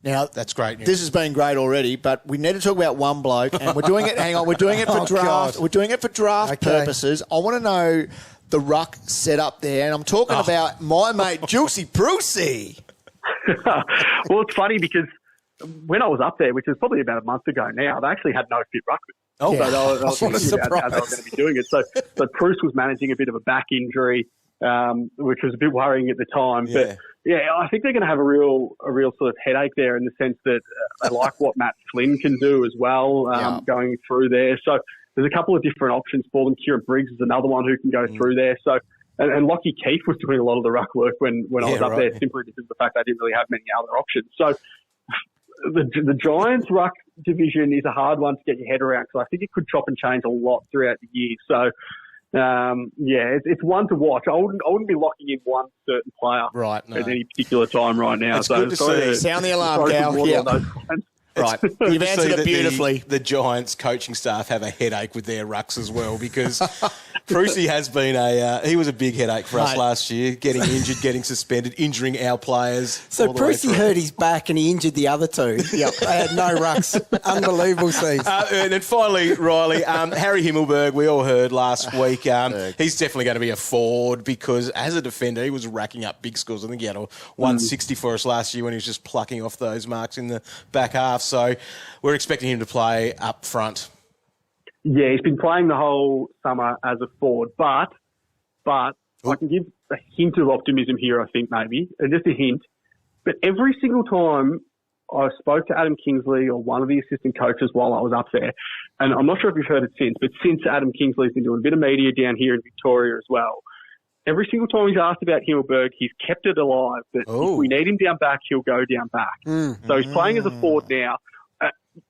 Now, that's great news. This has been great already, but we need to talk about one bloke, and we're doing it. Hang on, we're doing it for draft. God. We're doing it for draft purposes. I want to know the ruck set up there, and I'm talking about my mate Juicy Brucey. Well, it's funny because when I was up there, which was probably about a month ago now, they actually had no fit ruckman. Oh, so I was what a thinking about how surprise. they were going to be doing it. So Bruce was managing a bit of a back injury, which was a bit worrying at the time. Yeah. But yeah, I think they're going to have a real sort of headache there in the sense that they like what Matt Flynn can do as well, going through there. So there's a couple of different options for them. Kieran Briggs is another one who can go through there. So and Lockie Keefe was doing a lot of the ruck work when I was up there, simply because of the fact they didn't really have many other options. So the Giants ruck division is a hard one to get your head around, because I think it could chop and change a lot throughout the year. So it's one to watch. I wouldn't be locking in one certain player at any particular time right now. It's good to see. Sound the alarm, Cal. Yeah. Right. You've answered it beautifully. The Giants coaching staff have a headache with their rucks as well, because Prusy has been he was a big headache for us last year, getting injured, getting suspended, injuring our players. So Prusy hurt his back and he injured the other two. Yep. They had no rucks. Unbelievable season. And then finally, Riley, Harry Himmelberg, we all heard last week, he's definitely going to be a forward, because as a defender, he was racking up big scores. I think he had a 160 for us last year when he was just plucking off those marks in the back half. So we're expecting him to play up front. Yeah, he's been playing the whole summer as a forward, but I can give a hint of optimism here, I think, maybe, and just a hint. But every single time I spoke to Adam Kingsley or one of the assistant coaches while I was up there, and I'm not sure if you've heard it since, but since Adam Kingsley's been doing a bit of media down here in Victoria as well, every single time he's asked about Himmelberg, he's kept it alive. That if we need him down back, he'll go down back. So he's playing as a forward now.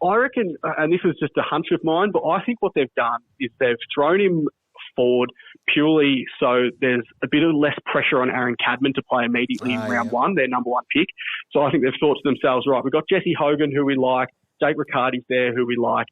I reckon, and this is just a hunch of mine, but I think what they've done is they've thrown him forward purely so there's a bit of less pressure on Aaron Cadman to play immediately in round one, their number one pick. So I think they've thought to themselves, right, we've got Jesse Hogan, who we like, Jake Riccardi's there, who we like.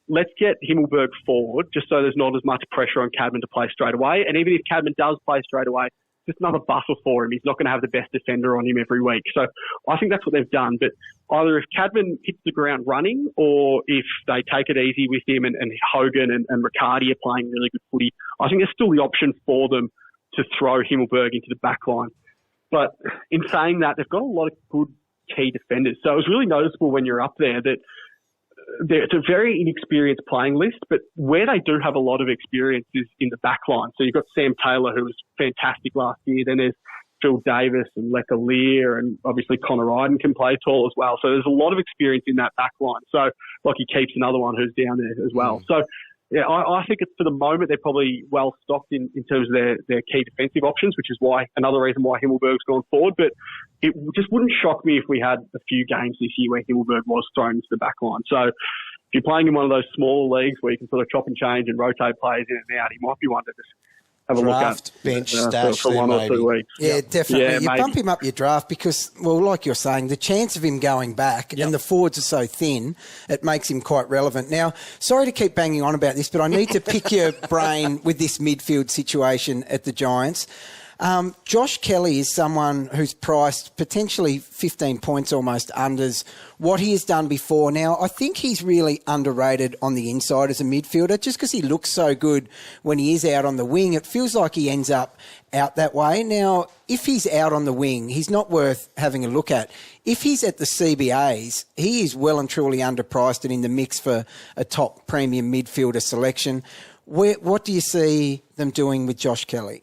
Let's get Himmelberg forward just so there's not as much pressure on Cadman to play straight away. And even if Cadman does play straight away, just another buffer for him. He's not going to have the best defender on him every week. So I think that's what they've done. But either if Cadman hits the ground running, or if they take it easy with him and Hogan and Riccardi are playing really good footy, I think there's still the option for them to throw Himmelberg into the back line. But in saying that, they've got a lot of good key defenders. So it was really noticeable when you're up there that it's a very inexperienced playing list, but where they do have a lot of experience is in the back line. So you've got Sam Taylor, who was fantastic last year. Then there's Phil Davis and Lecca Lear, and obviously Connor Ryden can play tall as well. So there's a lot of experience in that back line. So Lockie Keeps another one who's down there as well. So yeah, I think it's, for the moment, they're probably well stocked in terms of their key defensive options, which is another reason why Himmelberg's gone forward. But it just wouldn't shock me if we had a few games this year where Himmelberg was thrown into the back line. So if you're playing in one of those smaller leagues where you can sort of chop and change and rotate players in and out, he might be one to just have a look Draft, at bench, stash for 1 or 2 weeks. Yeah, definitely. Yeah, you maybe. bump him up your draft because, well, like you're saying, the chance of him going back and the forwards are so thin, it makes him quite relevant. Now, sorry to keep banging on about this, but I need to pick your brain with this midfield situation at the Giants. Josh Kelly is someone who's priced potentially 15 points almost unders what he has done before. Now, I think he's really underrated on the inside as a midfielder just because he looks so good when he is out on the wing. It feels like he ends up out that way. Now, if he's out on the wing, he's not worth having a look at. If he's at the CBAs, he is well and truly underpriced and in the mix for a top premium midfielder selection. What do you see them doing with Josh Kelly?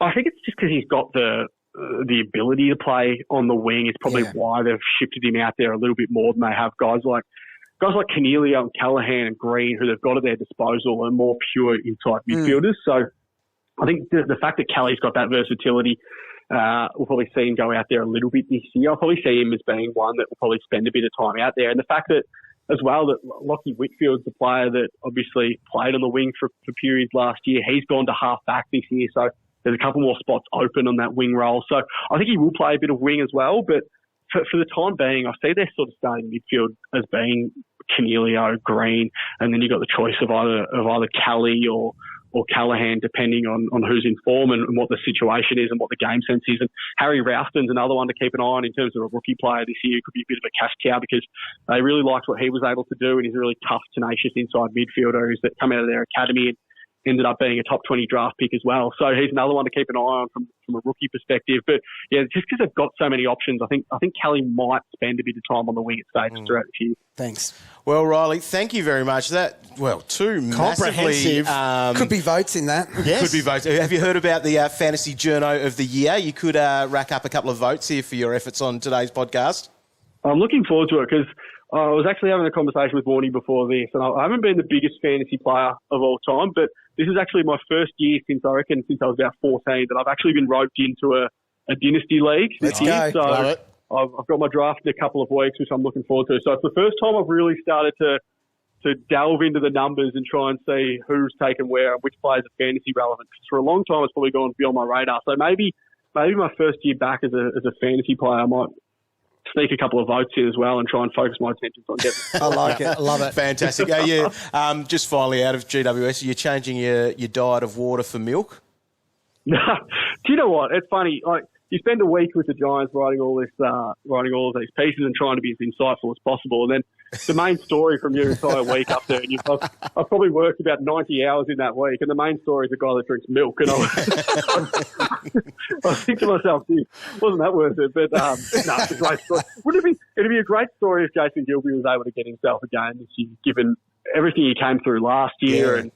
I think it's just because he's got the ability to play on the wing. It's probably why they've shifted him out there a little bit more than they have guys like Coniglio and Callaghan and Green, who they've got at their disposal, and more pure inside midfielders. So I think the fact that Kelly's got that versatility, we'll probably see him go out there a little bit this year. I'll probably see him as being one that will probably spend a bit of time out there. And the fact that, as well, that Lachie Whitfield's the player that obviously played on the wing for periods last year. He's gone to half back this year, so there's a couple more spots open on that wing role. So I think he will play a bit of wing as well. But for the time being, I see their sort of starting midfield as being Coniglio, Green, and then you've got the choice of either Kelly or Callaghan, depending on who's in form and what the situation is and what the game sense is. And Harry Ralston's another one to keep an eye on in terms of a rookie player this year. Could be a bit of a cash cow because they really liked what he was able to do, and he's a really tough, tenacious inside midfielder who's come out of their academy and ended up being a top 20 draft pick as well. So he's another one to keep an eye on from a rookie perspective. But yeah, just because they've got so many options, I think Kelly might spend a bit of time on the wing at stages throughout the year. Thanks. Well, Riley, thank you very much. Two massively... could be votes in that. Yes. Could be votes. Have you heard about the Fantasy Journo of the Year? You could rack up a couple of votes here for your efforts on today's podcast. I'm looking forward to it because I was actually having a conversation with Warnie before this, and I haven't been the biggest fantasy player of all time, but this is actually my first year since I was about 14 that I've actually been roped into a dynasty league this year. So love it. I've got my draft in a couple of weeks, which I'm looking forward to. So it's the first time I've really started to delve into the numbers and try and see who's taken where and which players are fantasy relevant. Because for a long time, it's probably gone beyond my radar. So maybe my first year back as a fantasy player, I might sneak a couple of votes in as well and try and focus my attention on getting. I like it. I love it. Fantastic. Are you, just finally out of GWS, are you changing your diet of water for milk? Do you know what? It's funny. Like, you spend a week with the Giants writing all of these pieces and trying to be as insightful as possible, and then the main story from your entire week up there, and I've probably worked about 90 hours in that week, and the main story is a guy that drinks milk, and I think to myself, gee, wasn't that worth it? But no, it's a great story. It'd be a great story if Jason Gilby was able to get himself a game this year, given everything he came through last year and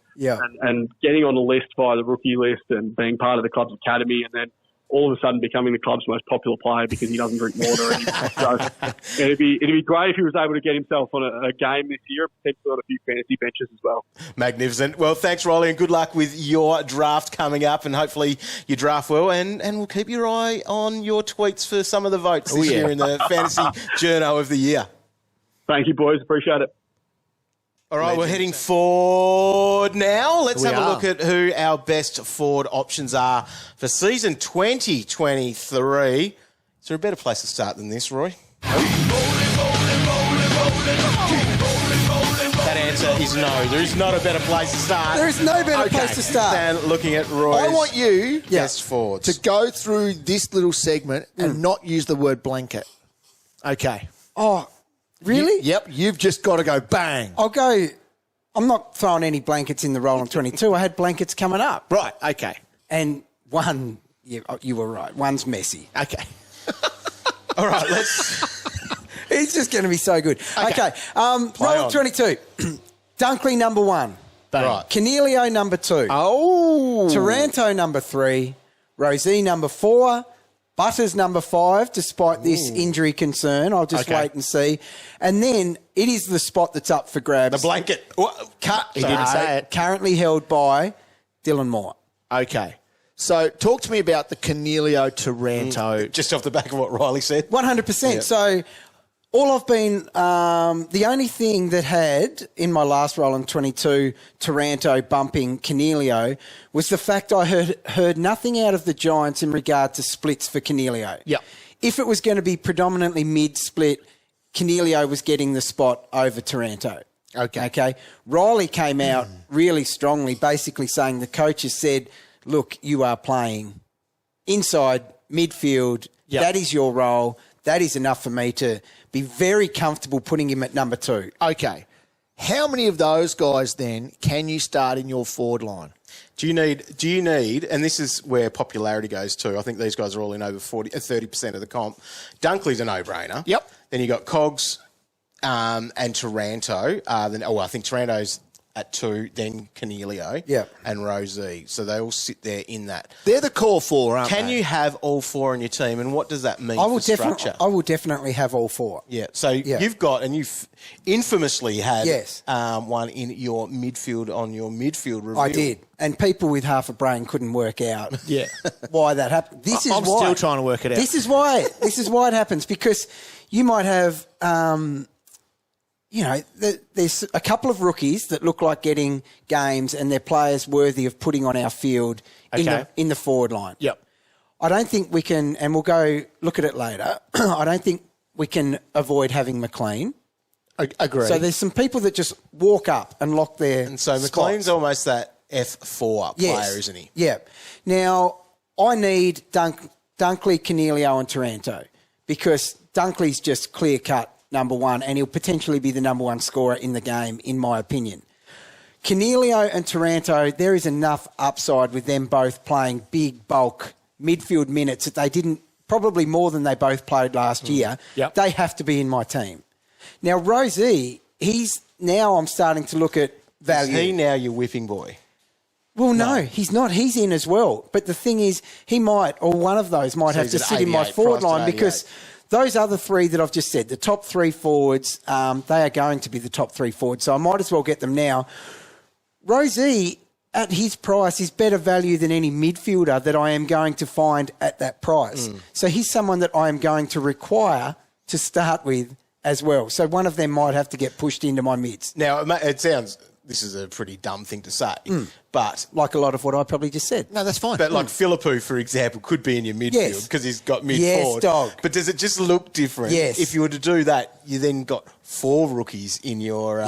getting on the list via the rookie list and being part of the club's academy, and then all of a sudden becoming the club's most popular player because he doesn't drink water anymore. So it'd be great if he was able to get himself on a game this year, potentially on a few fantasy benches as well. Magnificent. Well, thanks, Rollin, and good luck with your draft coming up, and hopefully you draft well, and we'll keep your eye on your tweets for some of the votes this year in the Fantasy Journo of the Year. Thank you, boys. Appreciate it. All right, we're heading forward now. Let's have a look at who our best forward options are for season 2023. Is there a better place to start than this, Roy? That answer is no. There is not a better place to start. There is no better place to start than looking at Roy's I want you best forwards to go through this little segment and not use the word blanket. Okay. Oh, really? Yep. You've just got to go bang. I'll go. I'm not throwing any blankets in the Rollin 22. I had blankets coming up. Right. Okay. And one, you were right. One's messy. Okay. All right, let's... He's just going to be so good. Okay. Rollin 22. Dunkley number 1. Right. Coniglio number 2. Oh. Taranto number 3. Rozee number 4. Butters number 5, despite this injury concern. I'll just wait and see. And then it is the spot that's up for grabs. The blanket. He didn't say it. Currently held by Dylan Moore. Okay. So talk to me about the Coniglio Taranto. Just off the back of what Riley said. 100%. Yeah. So All I've been, the only thing that had in my last roll in 22, Taranto bumping Coniglio, was the fact I heard nothing out of the Giants in regard to splits for Coniglio. Yeah. If it was going to be predominantly mid-split, Coniglio was getting the spot over Taranto. Okay. Riley came out really strongly, basically saying the coach has said, look, you are playing inside midfield. Yep. That is your role. That is enough for me to be very comfortable putting him at number 2. Okay. How many of those guys then can you start in your forward line? Do you need, and this is where popularity goes too, I think these guys are all in over 30% of the comp. Dunkley's a no-brainer. Yep. Then you got Cogs and Taranto. I think Taranto's at 2, then Coniglio and Rozee. So they all sit there in that. They're the core 4, aren't they? Can you have all 4 in your team, and what does that mean for structure? I will definitely have all 4. Yeah. So you've got, and you've infamously had one in your midfield on your midfield review. I did. And people with half a brain couldn't work out why that happened. I'm still trying to work it out. This is why it happens, because you might have... there's a couple of rookies that look like getting games and they're players worthy of putting on our field in the forward line. Yep. I don't think we can, and we'll go look at it later, I don't think we can avoid having McLean. Agree. So there's some people that just walk up and lock their And so McLean's almost that F4 player, isn't he? Yeah. Now, I need Dunkley, Coniglio and Taranto, because Dunkley's just clear-cut number 1, and he'll potentially be the number 1 scorer in the game, in my opinion. Coniglio and Taranto, there is enough upside with them both playing big bulk midfield minutes that they didn't, probably more than they both played last year. Yep. They have to be in my team. Now, Rozee, I'm starting to look at value. Is he now your whipping boy? Well, no, he's not. He's in as well. But the thing is, he might, or one of those might have to sit in my forward line, because those other 3 that I've just said, the top 3 forwards, they are going to be the top 3 forwards. So I might as well get them now. Rozee, at his price, is better value than any midfielder that I am going to find at that price. So he's someone that I am going to require to start with as well. So one of them might have to get pushed into my mids. Now, it sounds... This is a pretty dumb thing to say, but... Like a lot of what I probably just said. No, that's fine. But like Phillips, for example, could be in your midfield because he's got mid-forward. Yes, dog. But does it just look different? Yes. If you were to do that, you then got 4 rookies in your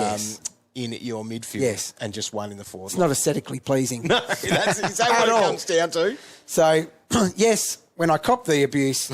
in your midfield and just 1 in the forward. It's not aesthetically pleasing. No, that's exactly what it comes down to. So, yes, when I copped the abuse...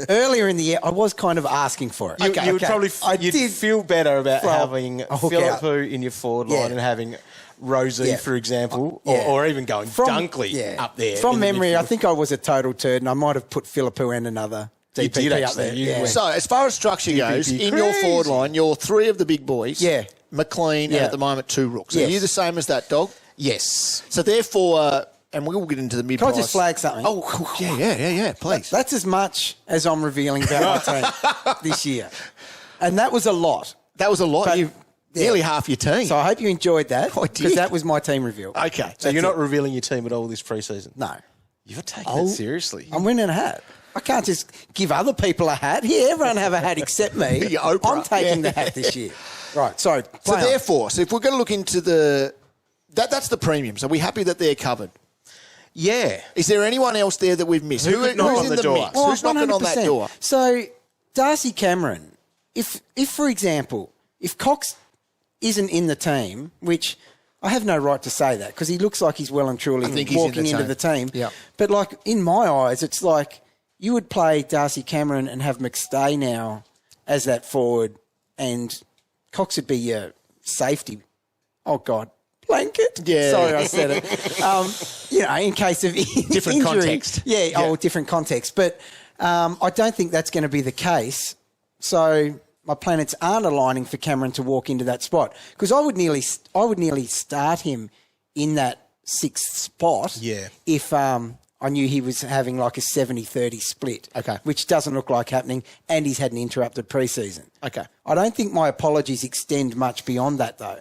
Earlier in the year, I was kind of asking for it. You would probably you'd feel better about having Phillips in your forward line and having Rozee, for example, or even going Dunkley up there. From memory, I think I was a total turd, and I might have put Phillips and another DPP up there. So, as far as structure goes, in your forward line, you're 3 of the big boys. Yeah. McLean, and at the moment 2 rooks. Are you the same as that, dog? Yes. So, therefore... and we'll get into the mid-price. Can I just flag something? Oh, yeah, please. That's as much as I'm revealing about my team this year. And that was a lot. That was a lot. Nearly half your team. So I hope you enjoyed that, because that was my team reveal. Okay. So you're not revealing your team at all this pre-season? No. You're taking it seriously. I'm winning a hat. I can't just give other people a hat. Here, everyone have a hat except me. I'm taking the hat this year. Right, sorry. So therefore, if we're going to look into that's the premium. So we're happy that they're covered. Yeah. Is there anyone else there that we've missed? Who's in the door? Mix? Well, who's knocking on that door? So, Darcy Cameron, if for example, if Cox isn't in the team, which I have no right to say that because he looks like he's well and truly walking into the team. Yeah. But, like, in my eyes, it's like you would play Darcy Cameron and have McStay now as that forward, and Cox would be your safety. Oh, God. Blanket? Yeah. Sorry, I said it. In case of different injury. Context. Yeah, different context. But I don't think that's going to be the case. So my planets aren't aligning for Cameron to walk into that spot, because I would nearly start him in that 6th spot. Yeah. If I knew he was having like a 70-30 split. Okay. Which doesn't look like happening, and he's had an interrupted preseason. Okay. I don't think my apologies extend much beyond that, though.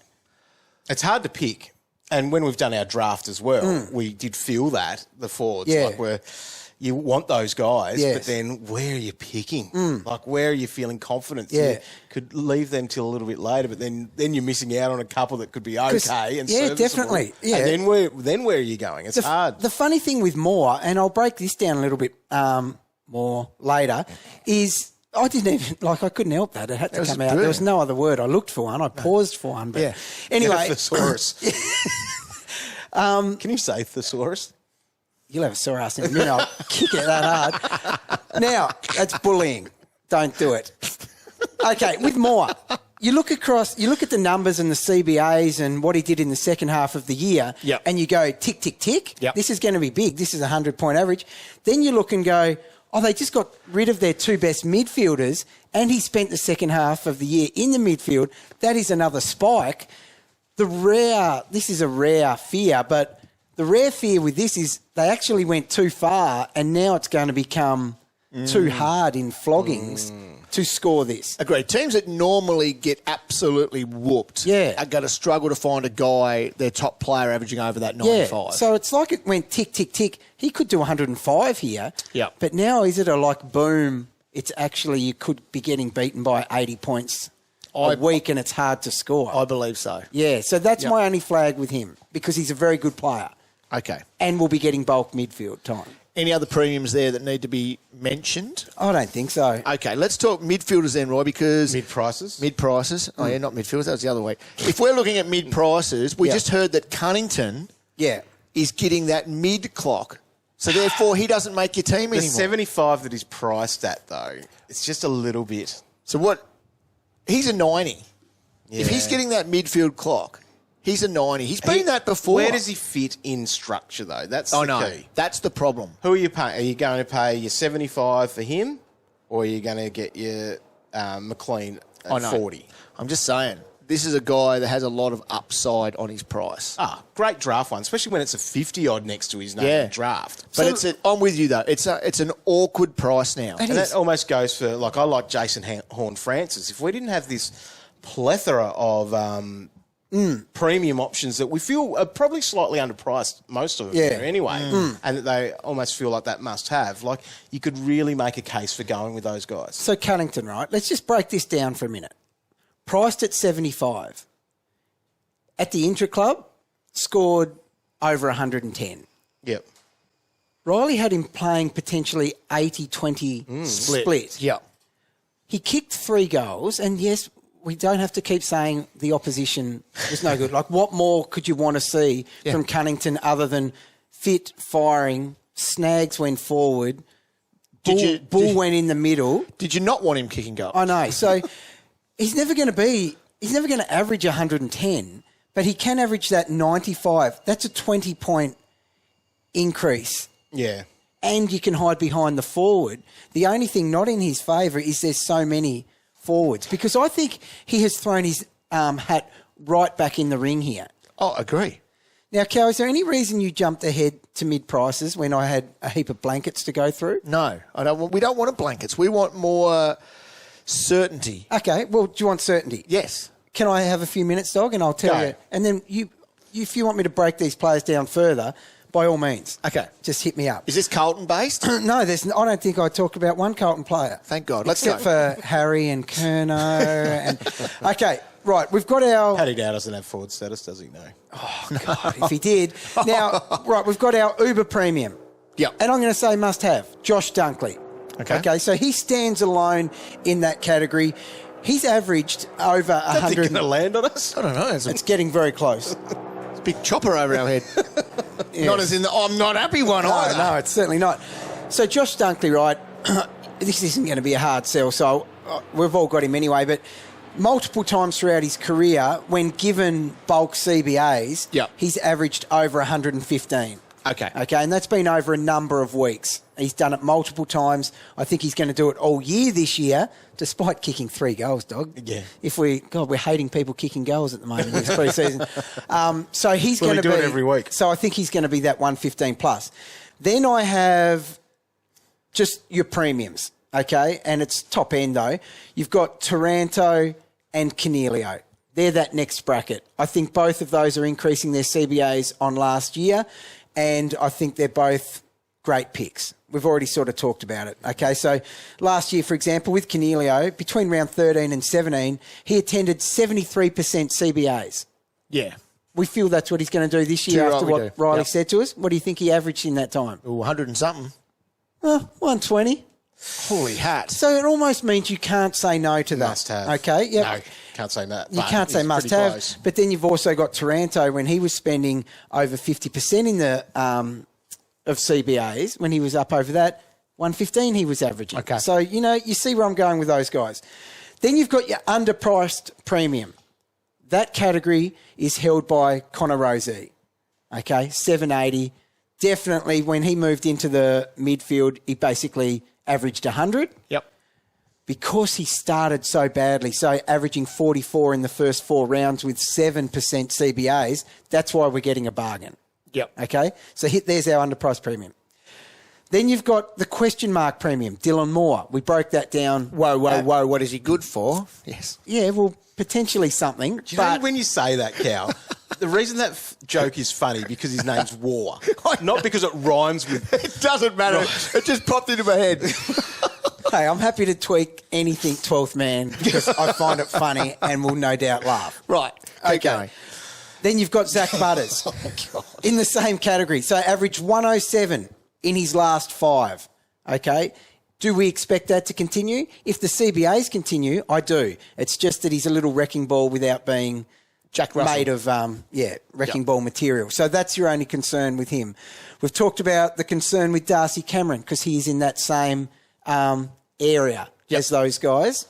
It's hard to pick. And when we've done our draft as well, we did feel that, the forwards. Yeah. Like you want those guys, Yes. but then where are you picking? Like, where are you feeling confident? Yeah. You could leave them till a little bit later, but then you're missing out on a couple that could be okay and yeah, serviceable. definitely. Yeah. And then where are you going? It's hard. The funny thing with Moore, and I'll break this down a little bit more later, is I couldn't help that. It had to come out. brilliant. There was no other word. I looked for one. I paused for one. But anyway. Thesaurus. Can you say thesaurus? You'll have a sore ass in a minute. I'll kick it that hard. Now, that's bullying. Don't do it. Okay, with Moore, you look at the numbers and the CBAs and what he did in the second half of the year, Yep. and you go, tick, tick, tick. Yep. This is going to be big. This is a 100-point average. Then you look and go, oh, they just got rid of their two best midfielders, and he spent the second half of the year in the midfield. That is another spike. This is a rare fear, but the rare fear with this is they actually went too far, and now it's going to become too hard in floggings to score this. Agreed. Teams that normally get absolutely whooped are going to struggle to find a guy, their top player, averaging over that 95. Yeah, so it's like it went tick, tick, tick. He could do 105 here. Yeah. But now is it a like boom? It's actually you could be getting beaten by 80 points a week and it's hard to score. I believe so. Yeah, so that's my only flag with him because he's a very good player. Okay. And will be getting bulk midfield time. Any other premiums there that need to be mentioned? I don't think so. Okay, let's talk midfielders then, Roy, because... Mid-prices? Mid-prices. Oh, yeah, not midfielders. That was the other way. If we're looking at mid-prices, we just heard that Cunnington is getting that mid-clock. So, therefore, he doesn't make your team The anymore. 75 that he's priced at, though, it's just a little bit. So, what... He's a 90. Yeah. If he's getting that midfield clock, he's a 90. He's been that before. Where does he fit in structure, though? That's the key. That's the problem. Who are you paying? Are you going to pay your 75 for him, or are you going to get your McLean at 40? I'm just saying, this is a guy that has a lot of upside on his price. Great draft one, especially when it's a 50-odd next to his name in draft. But I'm with you, though. It's an awkward price now. And that almost goes for, I like Jason Horne-Francis. If we didn't have this plethora of premium options that we feel are probably slightly underpriced, most of them there anyway, and that they almost feel like that must-have, you could really make a case for going with those guys. So Cunnington, right? Let's just break this down for a minute. Priced at 75. At the intraclub, scored over 110. Yep. Riley had him playing potentially 80-20 split. Yeah. He kicked 3 goals, and yes, we don't have to keep saying the opposition was no good. What more could you want to see from Cunnington other than fit, firing, snags went forward, Bull went in the middle. Did you not want him kicking goals? I know. So he's never going to average 110, but he can average that 95. That's a 20-point increase. Yeah. And you can hide behind the forward. The only thing not in his favour is there's so many forwards, because I think he has thrown his hat right back in the ring here. Oh, agree. Now, Cal, is there any reason you jumped ahead to mid-prices when I had a heap of blankets to go through? No, we don't want blankets. We want more certainty. Okay, well, do you want certainty? Yes. Can I have a few minutes, Dog, and I'll tell you. And then if you want me to break these players down further, by all means. Okay. Just hit me up. Is this Carlton-based? No, I don't think I talked about one Carlton player. Thank God. Let's Except for Harry and Kerno. Okay, right, we've got our... Paddy Dow doesn't have forward status, does he? No. Oh, God, if he did. Now, right, we've got our Uber Premium. Yep. And I'm going to say must have, Josh Dunkley. Okay, so he stands alone in that category. He's averaged over 100... Is that going to land on us? I don't know. It's getting very close. It's a big chopper over our head. Yes. Not as in the I'm not happy one either. No, it's certainly not. So Josh Dunkley, right, this isn't going to be a hard sell, so we've all got him anyway, but multiple times throughout his career, when given bulk CBAs, he's averaged over 115. Okay, and that's been over a number of weeks. He's done it multiple times. I think he's going to do it all year this year, despite kicking 3 goals, Dog. Yeah. We're hating people kicking goals at the moment this pre-season. So he's going to do it every week. So I think he's going to be that 115 plus. Then I have just your premiums, okay? And it's top end, though. You've got Taranto and Coniglio. They're that next bracket. I think both of those are increasing their CBAs on last year, and I think they're both great picks. We've already sort of talked about it. Okay, so last year, for example, with Coniglio, between round 13 and 17, he attended 73% CBAs. Yeah. We feel that's what he's going to do this year after what Riley said to us. What do you think he averaged in that time? 100 and something. 120. Holy hat. So it almost means you can't say no to that. Must have. Okay, yep. No, can't say that. You can't say must have. Close. But then you've also got Taranto when he was spending over 50% in the of CBAs, when he was up over that, 115 he was averaging. Okay. So, you see where I'm going with those guys. Then you've got your underpriced premium. That category is held by Connor Rozee. Okay, 780. Definitely when he moved into the midfield, he basically averaged 100. Yep. Because he started so badly, so averaging 44 in the first 4 rounds with 7% CBAs, that's why we're getting a bargain. Yep. Okay? So there's our underpriced premium. Then you've got the question mark premium, Dylan Moore. We broke that down. Whoa. What is he good for? Yes. Yeah, well, potentially something. Do you know when you say that, Cal, the reason that joke is funny because his name's War, not because it rhymes with... It doesn't matter. It just popped into my head. Hey, I'm happy to tweak anything 12th man because I find it funny and will no doubt laugh. Right. Okay. Going. Then you've got Zach Butters in the same category. So average 107 in his last 5. Okay. Do we expect that to continue? If the CBAs continue, I do. It's just that he's a little wrecking ball without being Jack Russell. made of wrecking ball material. So that's your only concern with him. We've talked about the concern with Darcy Cameron because he's in that same area as those guys.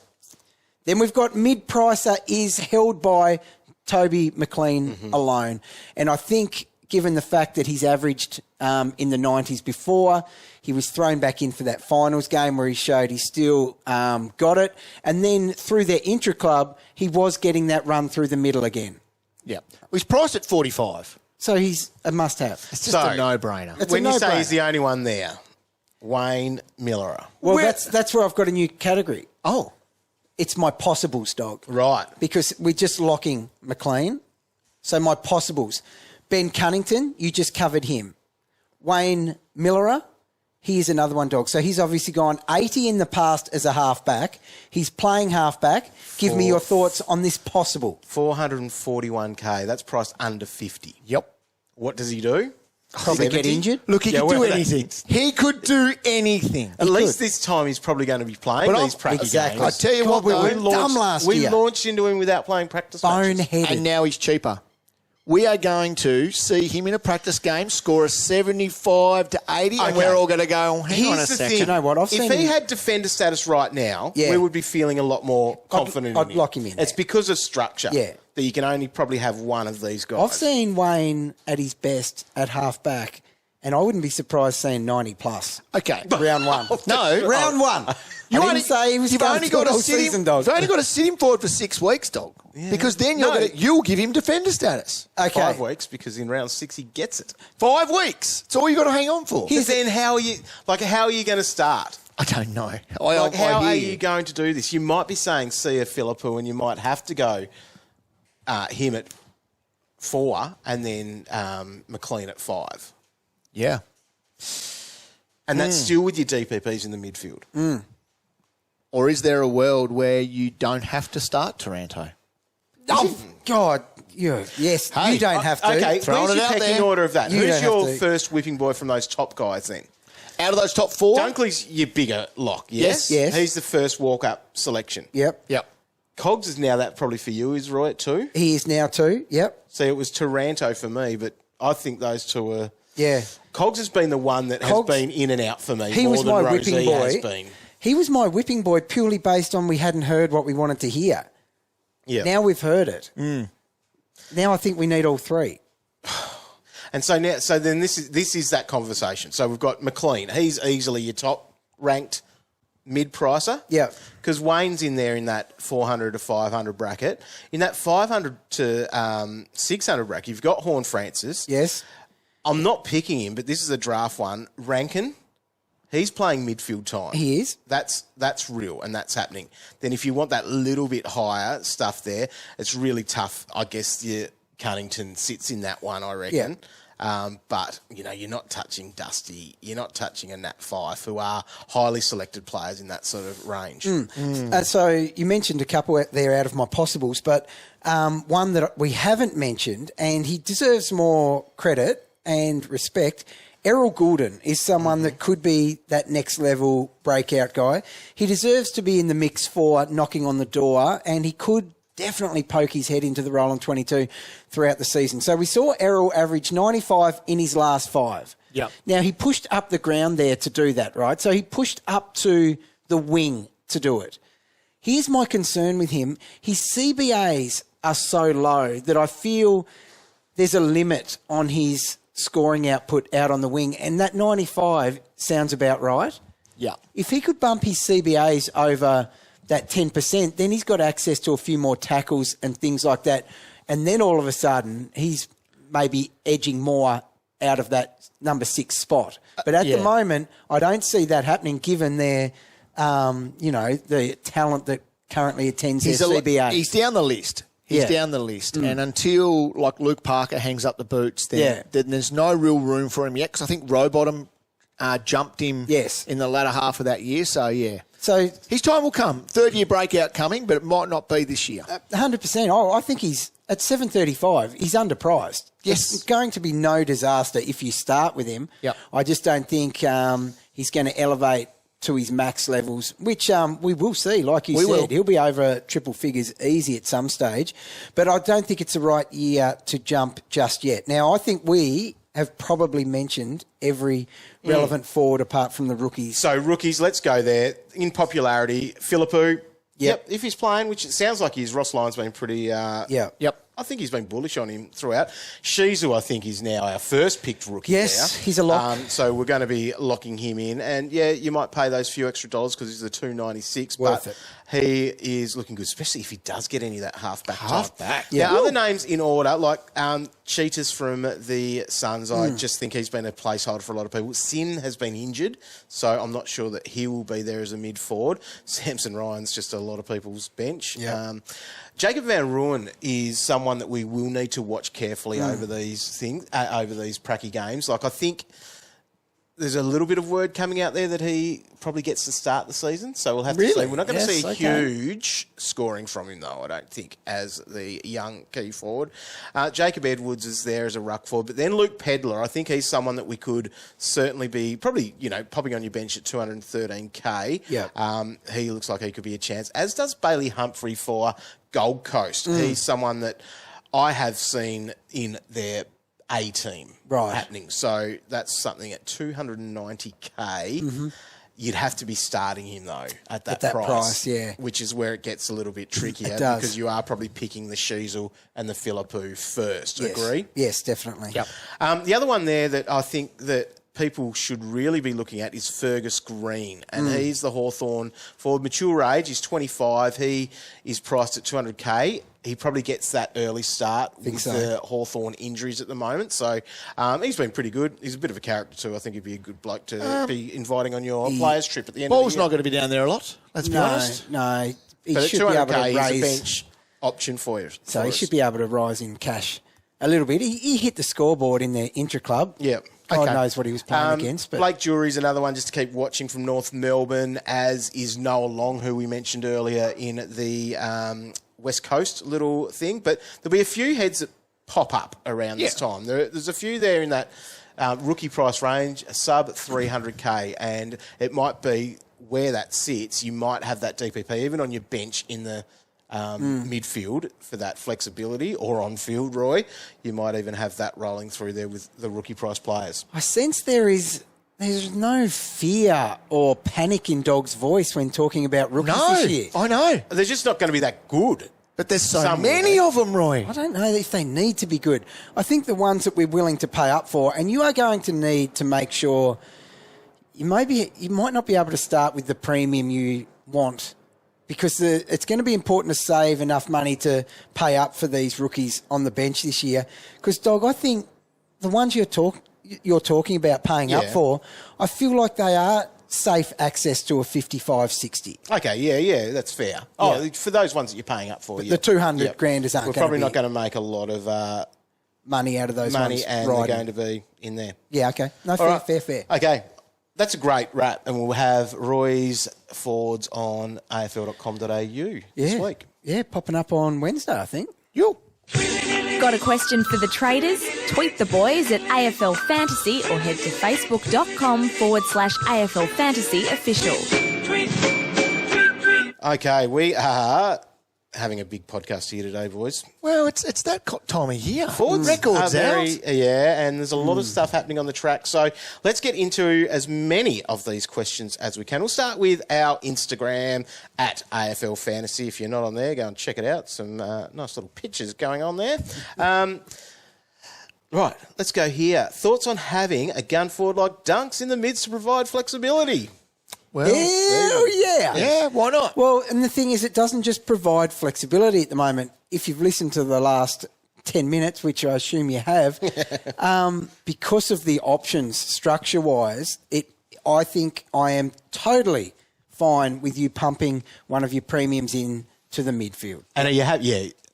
Then we've got mid-pricer is held by Toby McLean alone. And I think given the fact that he's averaged in the 90s before, he was thrown back in for that finals game where he showed he still got it. And then through their intraclub, he was getting that run through the middle again. Yeah. He's priced at 45. So he's a must-have. It's just a no-brainer. When you say he's the only one there, Wayne Miller. Well, that's where I've got a new category. Oh. It's my possibles, dog. Right. Because we're just locking McLean. So my possibles. Ben Cunnington, you just covered him. Wayne Miller, he is another one, dog. So he's obviously gone 80 in the past as a halfback. He's playing halfback. Give me your thoughts on this possible. 441K. That's priced under 50. Yep. What does he do? Probably 70? get injured. Look, he could do anything. He could do anything. At least this time he's probably going to be playing these practice exactly. games. I tell you what, we were dumb last year. We launched into him without playing practice matches. Boneheaded. And now he's cheaper. We are going to see him in a practice game score a 75 to 80, and we're all going to go, hang on a Here's the second. thing. You know what? I've if seen he him- had defender status right now, Yeah. we would be feeling a lot more confident in I'd him. lock him in It's there. because of structure Yeah. that you can only probably have one of these guys. I've seen Wayne at his best at halfback, and I wouldn't be surprised seeing 90 plus. Okay. Round 1. No. Round 1. You didn't say he was You've going only to got do it to all sit season, him, dog. You've only got to sit him forward for 6 weeks, dog. Yeah. Because then you'll give him defender status. Okay. 5 weeks because in round 6 he gets it. 5 weeks. It's all you got to hang on for. But then how are you going to start? I don't know. How are you going to do this? You might be saying Sia Philippou and you might have to go him at 4 and then McLean at 5. Yeah. And that's still with your DPPs in the midfield. Or is there a world where you don't have to start Taranto? Oh, God. Yes, Hey, you don't have to. Okay, Throwing where's it your out pecking there. order of that? You Who's don't your have to. first whipping boy from those top guys then? Out of those top 4? Dunkley's your bigger lock, yes? Yes. He's the first walk-up selection. Yep. Yep. Cogs is now that probably for you, is Roy at 2? He is now 2. Yep. See, it was Taranto for me, but I think those two are... Yeah. Cogs has been the one that has Cogs- been in and out for me He more was than my Rozee whipping boy. has been. He was my whipping boy purely based on we hadn't heard what we wanted to hear. Yeah. Now we've heard it. Now I think we need all 3. And so then this is that conversation. So we've got McLean. He's easily your top ranked mid-pricer. Yeah. Because Wayne's in there in that 400 to 500 bracket. In that 500 to 600 bracket, you've got Horn Francis. Yes. I'm not picking him, but this is a draft one. Rankin, he's playing midfield time. He is. That's real and that's happening. Then if you want that little bit higher stuff there, it's really tough. I guess your Cunnington sits in that one, I reckon. But, you're not touching Dusty. You're not touching a Nat Fyfe, who are highly selected players in that sort of range. So you mentioned a couple there out of my possibles, but one that we haven't mentioned, and he deserves more credit and respect. Errol Goulden is someone that could be that next level breakout guy. He deserves to be in the mix for knocking on the door, and he could definitely poke his head into the Rollin 22 throughout the season. So we saw Errol average 95 in his last 5. Yep. Now, he pushed up the ground there to do that, right? So he pushed up to the wing to do it. Here's my concern with him. His CBAs are so low that I feel there's a limit on his scoring output out on the wing, and that 95 sounds about right. Yeah. If he could bump his CBAs over that 10%, then he's got access to a few more tackles and things like that, and then all of a sudden he's maybe edging more out of that number 6 spot. But at the moment, I don't see that happening given their, the talent that currently attends their CBA. He's down the list. He's down the list. And until, Luke Parker hangs up the boots, then there's no real room for him yet, because I think Rowbottom jumped him in the latter half of that year. So, So his time will come. 3rd-year breakout coming, but it might not be this year. 100%. Oh, I think he's at 7.35. He's underpriced. Yes. It's going to be no disaster if you start with him. Yep. I just don't think he's going to elevate to his max levels, which we will see. Like you said, he'll be over triple figures easy at some stage. But I don't think it's the right year to jump just yet. Now, I think we have probably mentioned every relevant forward apart from the rookies. So, rookies, let's go there. In popularity, Philippou. Yep. If he's playing, which it sounds like he is, Ross Lyon's been pretty... Yep. I think he's been bullish on him throughout. Sheezel, I think, is now our first picked rookie. Yes, now. he's a lock. So we're going to be locking him in. And, you might pay those few extra dollars because he's the $2.96. Worth but it. he is looking good, especially if he does get any of that halfback time. Halfback? Yeah. Now, other names in order, like Cheetahs from the Suns, I just think he's been a placeholder for a lot of people. Sin has been injured, so I'm not sure that he will be there as a mid-forward. Samson Ryan's just a lot of people's bench. Yeah. Jacob Van Rooyen is someone that we will need to watch carefully over these pracky games. I think there's a little bit of word coming out there that he probably gets to start the season, so we'll have to see. We're not going to see huge scoring from him, though, I don't think, as the young key forward. Jacob Edwards is there as a ruck forward, but then Luke Pedlar, I think he's someone that we could certainly be probably, popping on your bench at 213k. Yeah. He looks like he could be a chance, as does Bailey Humphrey for Gold Coast. He's someone that I have seen in their A team happening. So that's something at 290k. You'd have to be starting him, though, at that price. Which is where it gets a little bit trickier because you are probably picking the Sheezel and the Philippou first. Yes. Agree? Yes, definitely. Yep. The other one there that I think that people should really be looking at is Fergus Green, and he's the Hawthorn forward. Mature age, he's 25. He is priced at 200k. He probably gets that early start with the Hawthorn injuries at the moment. So he's been pretty good. He's a bit of a character too. I think he'd be a good bloke to be inviting on your players trip at the end of the year. Ball's not going to be down there a lot, let's be honest. No, he but should at 200k, be able to raise. he's a bench option for you. So he should be able to rise in cash a little bit. He hit the scoreboard in the intra-club. Yeah. God knows what he was playing against. But Blake Jury's another one just to keep watching from North Melbourne, as is Noah Long, who we mentioned earlier in the West Coast little thing. But there'll be a few heads that pop up around this time. There's a few there in that rookie price range, a sub 300k, and it might be where that sits. You might have that DPP even on your bench in the midfield for that flexibility, or on field, Roy. You might even have that rolling through there with the rookie price players. I sense there's no fear or panic in Dog's voice when talking about rookies this year. I know. They're just not going to be that good. But there's so many of them, Roy. I don't know if they need to be good. I think the ones that we're willing to pay up for, and you are going to need to make sure you might not be able to start with the premium you want, because it's going to be important to save enough money to pay up for these rookies on the bench this year. Because, Dog, I think the ones you're talking about paying up for, I feel like they are safe access to a 55-60. Okay, yeah, that's fair. Oh, for those ones that you're paying up for, the 200 granders aren't. We're probably not going to make a lot of money out of those money ones and riding. they're going to be in there. Yeah, okay. No, All fair, right. fair. Okay. That's a great wrap, and we'll have Roy's Fords on afl.com.au this week. Yeah, popping up on Wednesday, I think. Got a question for the traders? Tweet the boys at AFL Fantasy or head to facebook.com/AFL Fantasy Official. Okay, we are having a big podcast here today, boys. Well, it's that time of year. Fords Records are out. and there's a lot of stuff happening on the track. So let's get into as many of these questions as we can. We'll start with our Instagram at AFL Fantasy. If you're not on there, go and check it out. Some nice little pictures going on there. Right, let's go here. Thoughts on having a gun forward like Dunks in the mids to provide flexibility? Well, Hell yeah. yeah, why not? Well, and the thing is, it doesn't just provide flexibility at the moment. If you've listened to the last 10 minutes, which I assume you have, because of the options structure-wise, I think I am totally fine with you pumping one of your premiums in to the midfield. And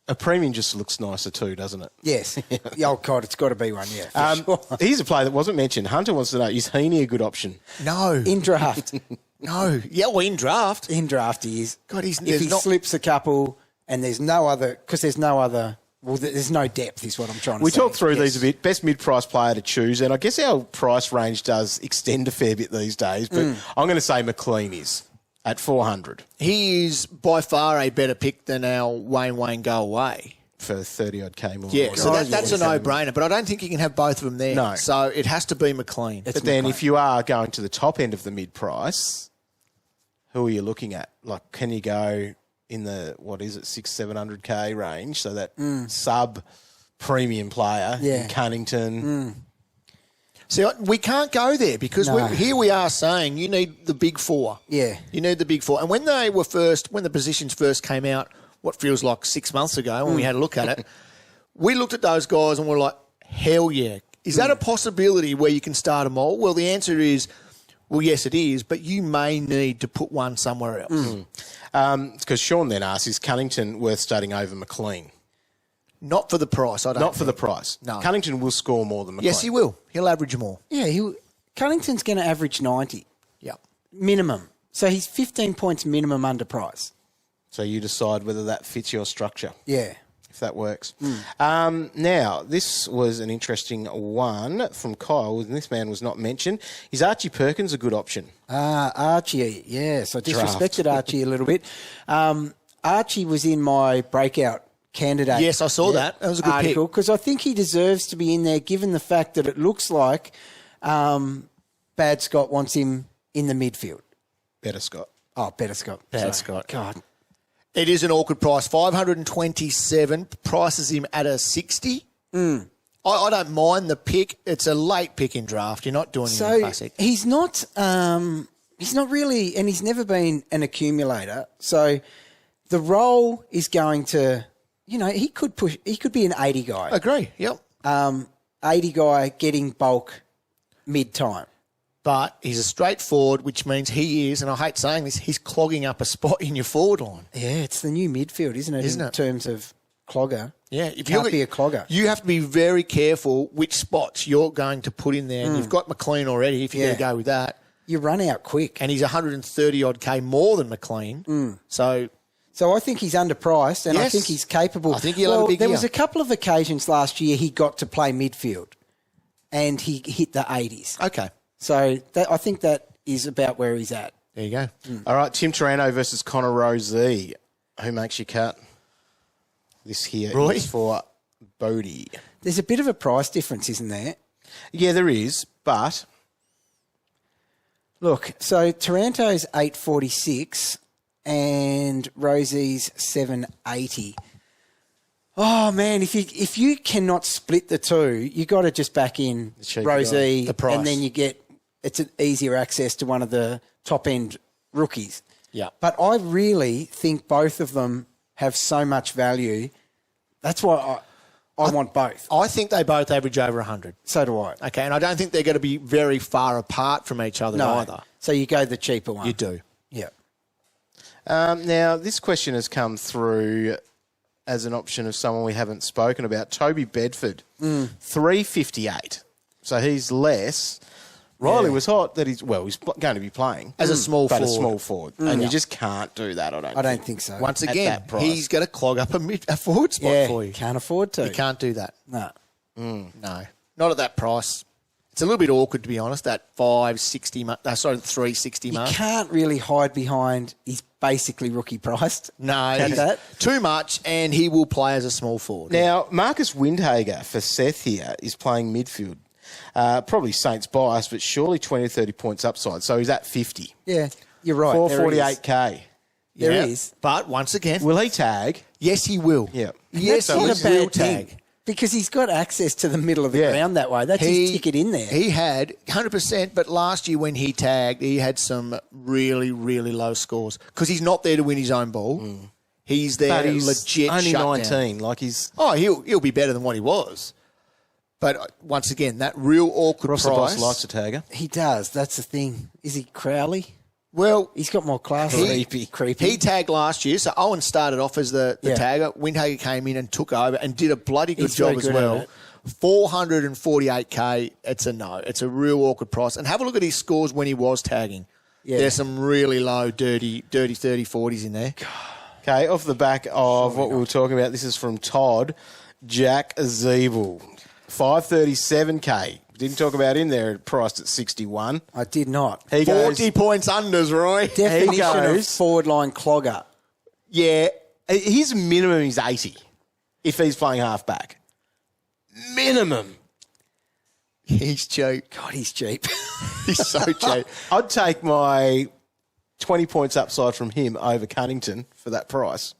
a premium just looks nicer too, doesn't it? Yes. Oh, God, it's got to be one, yeah. For sure. Here's a player that wasn't mentioned. Hunter wants to know, is Heaney a good option? No. In draft. No. Yeah, well, in draft. In draft, he is. God, if he slips a couple and there's no other, because there's no other, well, there's no depth is what I'm trying to say. We talked through these a bit. Best mid-price player to choose, and I guess our price range does extend a fair bit these days, but I'm going to say McLean is at 400. He is by far a better pick than our Wayne go away. For 30-odd K more. Yeah, so that's a no-brainer, but I don't think you can have both of them there. No. So it has to be McLean. But then if you are going to the top end of the mid-price, who are you looking at? Like, can you go in the, 600-700K range? So that sub-premium player, Cunnington. See, we can't go there because here we are saying you need the big four. Yeah. You need the big four. And when the positions first came out, what feels like 6 months ago when we had a look at it, we looked at those guys and we're like, hell yeah. Is that a possibility where you can start them all? Well, the answer is, well, yes, it is, but you may need to put one somewhere else. Because Sean then asks, is Cunnington worth starting over McLean? Not for the price, I don't Not for the price. No. Cunnington will score more than McLean. Yes, he will. He'll average more. Yeah, Cunnington's going to average 90. Yeah. Minimum. So he's 15 points minimum under price. So you decide whether that fits your structure. Yeah. If that works. Now, this was an interesting one from Kyle, and this man was not mentioned. Is Archie Perkins a good option? Archie, yes. I disrespected Archie a little bit. Archie was in my breakout candidate. Yes, I saw that. That was a good article, pick. because I think he deserves to be in there, given the fact that it looks like Bad Scott wants him in the midfield. Better Scott. Oh, Better Scott. Bad Scott. God. It is an awkward price. 527 prices him at a 60. I don't mind the pick. It's a late pick in draft. You're not doing anything classic. He's not really, and he's never been an accumulator. So the role is going to, he could be an 80 guy. Agree. Yep. 80 guy getting bulk mid-time. But he's a straight forward, which means he is, and I hate saying this, he's clogging up a spot in your forward line. Yeah, it's the new midfield, isn't it? In terms of clogger. Yeah, if Can't be a clogger. You have to be very careful which spots you're going to put in there. And you've got McLean already, if you're going to go with that. You run out quick. And he's 130-odd K more than McLean. So I think he's underpriced, and I think he's capable. I think he'll have a big There year. was a couple of occasions last year he got to play midfield, and he hit the 80s. Okay. So I think that is about where he's at. There you go. All right, Tim Taranto versus Connor Rozee. Who makes your cut? This here is for Bodie. There's a bit of a price difference, isn't there? Yeah, there is, but... Look, so Taranto's 846 and Rosee's 780. Oh, man, if you cannot split the two, you got to just back in Rozee, the price. And then you get... It's an easier access to one of the top-end rookies. Yeah. But I really think both of them have so much value. That's why I want both. I think they both average over 100. So do I. Okay, and I don't think they're going to be very far apart from each other either. So you go the cheaper one. You do. Yeah. Now, this question has come through as an option of someone we haven't spoken about. Toby Bedford, 358. So he's less. Riley was hot that he's going to be playing. As a small forward. A small forward. And you just can't do that, I don't think so. Once again, he's going to clog up a forward spot for you. Can't afford to. You can't do that. No. No. Not at that price. It's a little bit awkward, to be honest, that 360 mark. You can't really hide behind he's basically rookie priced. No, Get he's that? too much, and he will play as a small forward. Now, Marcus Windhager for Seth here is playing midfield. Probably Saints bias, but surely 20 or 30 points upside. So he's at 50. Yeah, you're right. 448K. There is. But once again, Will he tag? yes, he will. Yeah. Yes, That's he not a will bad tag. thing because he's got access to the middle of the ground that way. That's his ticket in there. He had 100%, but last year when he tagged, he had some really, really low scores because he's not there to win his own ball. He's there But he's legit only shutdown. 19. Like he's... Oh, he'll be better than what he was. But once again, that real awkward Ross the price. Boss likes a tagger. He does. That's the thing. Is he Crowley? Well, He's got more class. Creepy. he tagged last year, so Owen started off as the tagger. Windhager came in and took over and did a bloody good He's job very as good well. at it. 448K, it's a no. It's a real awkward price. And have a look at his scores when he was tagging. Yeah. There's some really low, dirty 30, 40s in there. Okay, off the back of what we were talking about, this is from Todd. Jack Ziebell, 537K. Didn't talk about him there, priced at 61. I did not. He 40 goes, points unders, Roy. Definition of goes- forward line clogger. Yeah. his minimum is 80 if he's playing half-back. Minimum. He's cheap. God, he's cheap. He's so cheap. I'd take my 20 points upside from him over Cunnington for that price.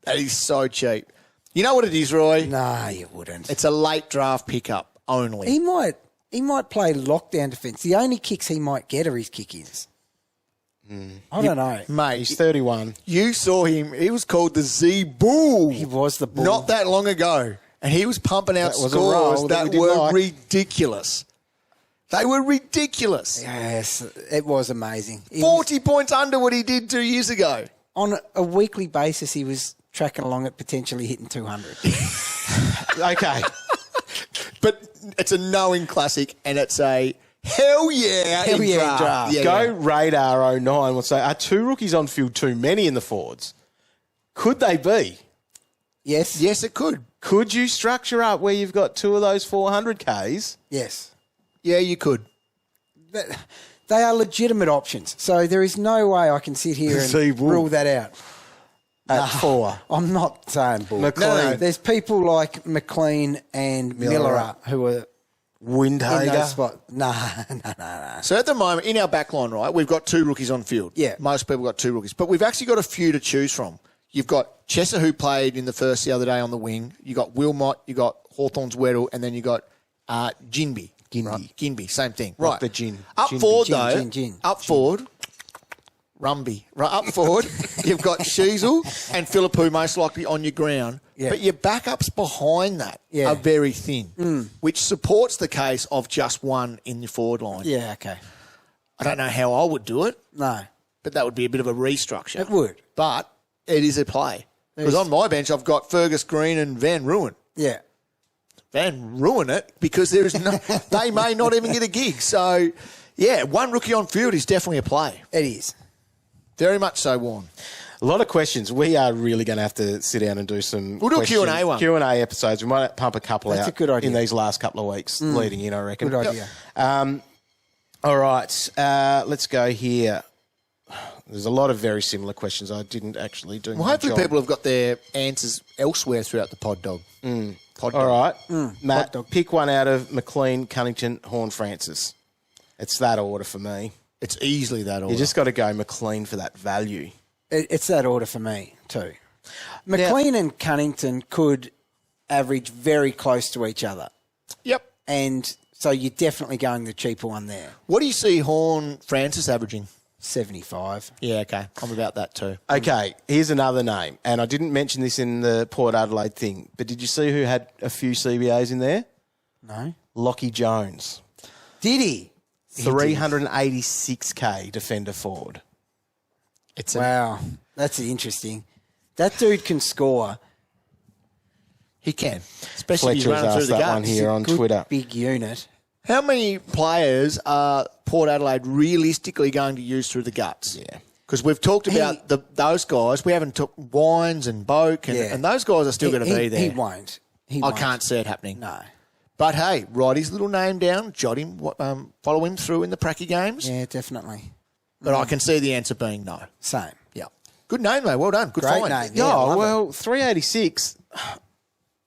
That is so cheap. You know what it is, Roy? Nah, you wouldn't. It's a late draft pickup only. He might play lockdown defence. The only kicks he might get are his kick-ins. I don't know. Mate, He's 31. you saw him. He was called the Z-Bull. He was the bull. Not that long ago. And he was pumping out That was a scores roll that that we did were like. ridiculous. They were ridiculous. Yes, it was amazing. 40 points under what he did 2 years ago. On a weekly basis, he was tracking along at potentially hitting 200. Okay. But it's a knowing classic, and it's a hell yeah Hell in yeah in draft. draft. Yeah, Go yeah. Radar 09 will say, are two rookies on field too many in the forwards? Could they be? Yes? Yes, it could. Could you structure up where you've got two of those 400Ks? Yes. Yeah, you could. They are legitimate options. So there is no way I can sit here and Z-Bull. rule that out. At 4. I'm not saying bull. McLean. No, there's people like McLean and Miller who are in those Windhager. spots. Nah. So at the moment, in our back line, right, we've got two rookies on field. Yeah. Most people got two rookies. But we've actually got a few to choose from. You've got Chesser, who played in the first the other day on the wing. You got Wilmot, you got Hawthorne's Weddle, and then you got Ginby. Ginby. Ginby, same thing. Like Right. the gin. Up Ginby. forward, Gin, though. gin, gin. Up forward. Rumby. Right, up forward, you've got Sheezel and Philip, who most likely on your ground. Yeah. But your backups behind that Yeah. are very thin, which supports the case of just one in your forward line. Yeah, okay. I don't know how I would do it, No, but that would be a bit of a restructure. it would. But it is a play. Because on my bench, I've got Fergus Green and Van Ruin. Yeah. Van Ruin it because there is no, they may not even get a gig. So, yeah, one rookie on field is definitely a play. It is. Very much so, Warren. A lot of questions. We are really going to have to sit down and do some We'll do a question- Q&A one. Q&A episodes. We might pump a couple That's out a good idea. in these last couple of weeks leading in, I reckon. Good idea. All right. Let's go here. There's a lot of very similar questions. I didn't actually do Well, my hopefully job. people have got their answers elsewhere throughout the pod dog. Pod All dog. right. Matt, pick one out of McLean, Cunnington, Horn, Francis. It's that order for me. It's easily that order. You just got to go McLean for that value. It's that order for me too. McLean and Cunnington could average very close to each other. Yep. And so you're definitely going the cheaper one there. What do you see Horn Francis averaging? 75. Yeah, okay. I'm about that too. Okay, here's another name. And I didn't mention this in the Port Adelaide thing, but did you see who had a few CBAs in there? No. Lockie Jones. Did he? 386K defender forward. It's Wow. That's interesting. That dude can score. He can. Especially if he's Fletcher has running through asked the that one guts. here on Good Twitter. big unit. How many players are Port Adelaide realistically going to use through the guts? Yeah. Because we've talked about those guys. We haven't took Wines and Boak, and those guys are still going to be there. He won't. I can't see it happening. No. But hey, write his little name down, jot him, follow him through in the pracky games. Yeah, definitely. But I can see the answer being no. Same. Yeah. Good name, though. Well done. Good Great find. name. Yeah, I love well, 386,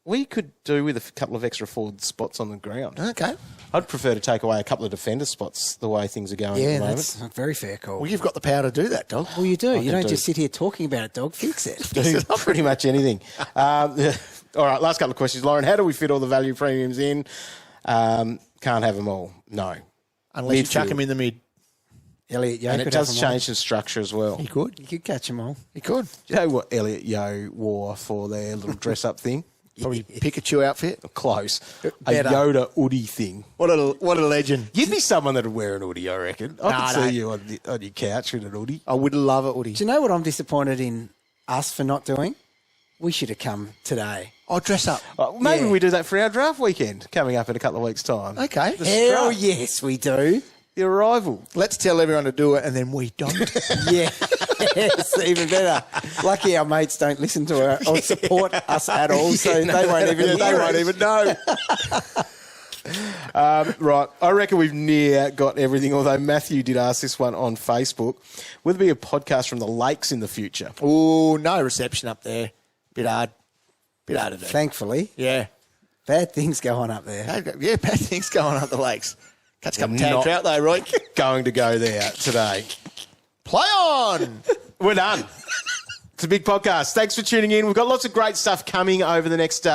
we could do with a couple of extra forward spots on the ground. Okay. I'd prefer to take away a couple of defender spots the way things are going at Yeah, the moment. that's a very fair call. Well, you've got the power to do that, dog. Well, you do. You can don't do just sit here talking about it, dog. Fix it. Do pretty much anything. All right, last couple of questions. Lauren, how do we fit all the value premiums in? Can't have them all. No. Unless you Midfield. chuck him in the mid. Elliot Yeo And it could does have them all. change the structure as well. He could. You could catch them all. He could. Do you know what Elliot Yeo wore for their little dress-up thing? Probably Pikachu outfit. Close. Better. A Yoda Oodie thing. What a legend. You'd be someone that would wear an Oodie, I reckon. I Nah, could no. see you on your couch with an Oodie. I would love it, Woody. Do you know what I'm disappointed in us for not doing? We should have come today. I'll dress up. Maybe Yeah. we do that for our draft weekend coming up in a couple of weeks' time. Okay. Hell yes, we do. Your arrival. Let's tell everyone to do it, and then we don't. Yeah. Yes, even better. Lucky our mates don't listen to us or support us at all, so they won't even know. Right. I reckon we've near got everything, although Matthew did ask this one on Facebook. Will there be a podcast from the lakes in the future? Oh, no reception up there. Bit hard to do. Thankfully, Yeah. bad things go on up there. Yeah, bad things going on up the lakes. Catch a couple Not- of trout though, Roy. Going to go there today. Play on! We're done. It's a big podcast. Thanks for tuning in. We've got lots of great stuff coming over the next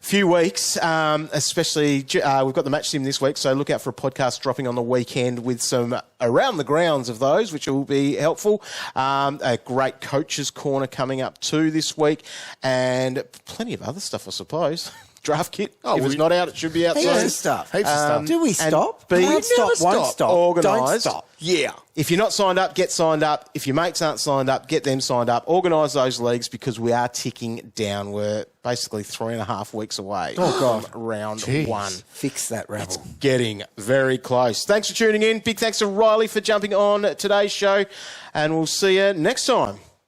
few weeks, especially we've got the match sim this week, so look out for a podcast dropping on the weekend with some around the grounds of those, which will be helpful. A great coaches corner coming up too this week, and plenty of other stuff, I suppose. Draft kit. If it's not out, it should be out Heaps soon. of stuff. Heaps of stuff. Do we and stop? B- Won't stop. never Won't stop. stop. Organised. Don't stop. Yeah. If you're not signed up, get signed up. If your mates aren't signed up, get them signed up. Organise those leagues because we are ticking down. We're basically 3.5 weeks away from round one. Fix that rabble. Getting very close. Thanks for tuning in. Big thanks to Riley for jumping on today's show. And we'll see you next time.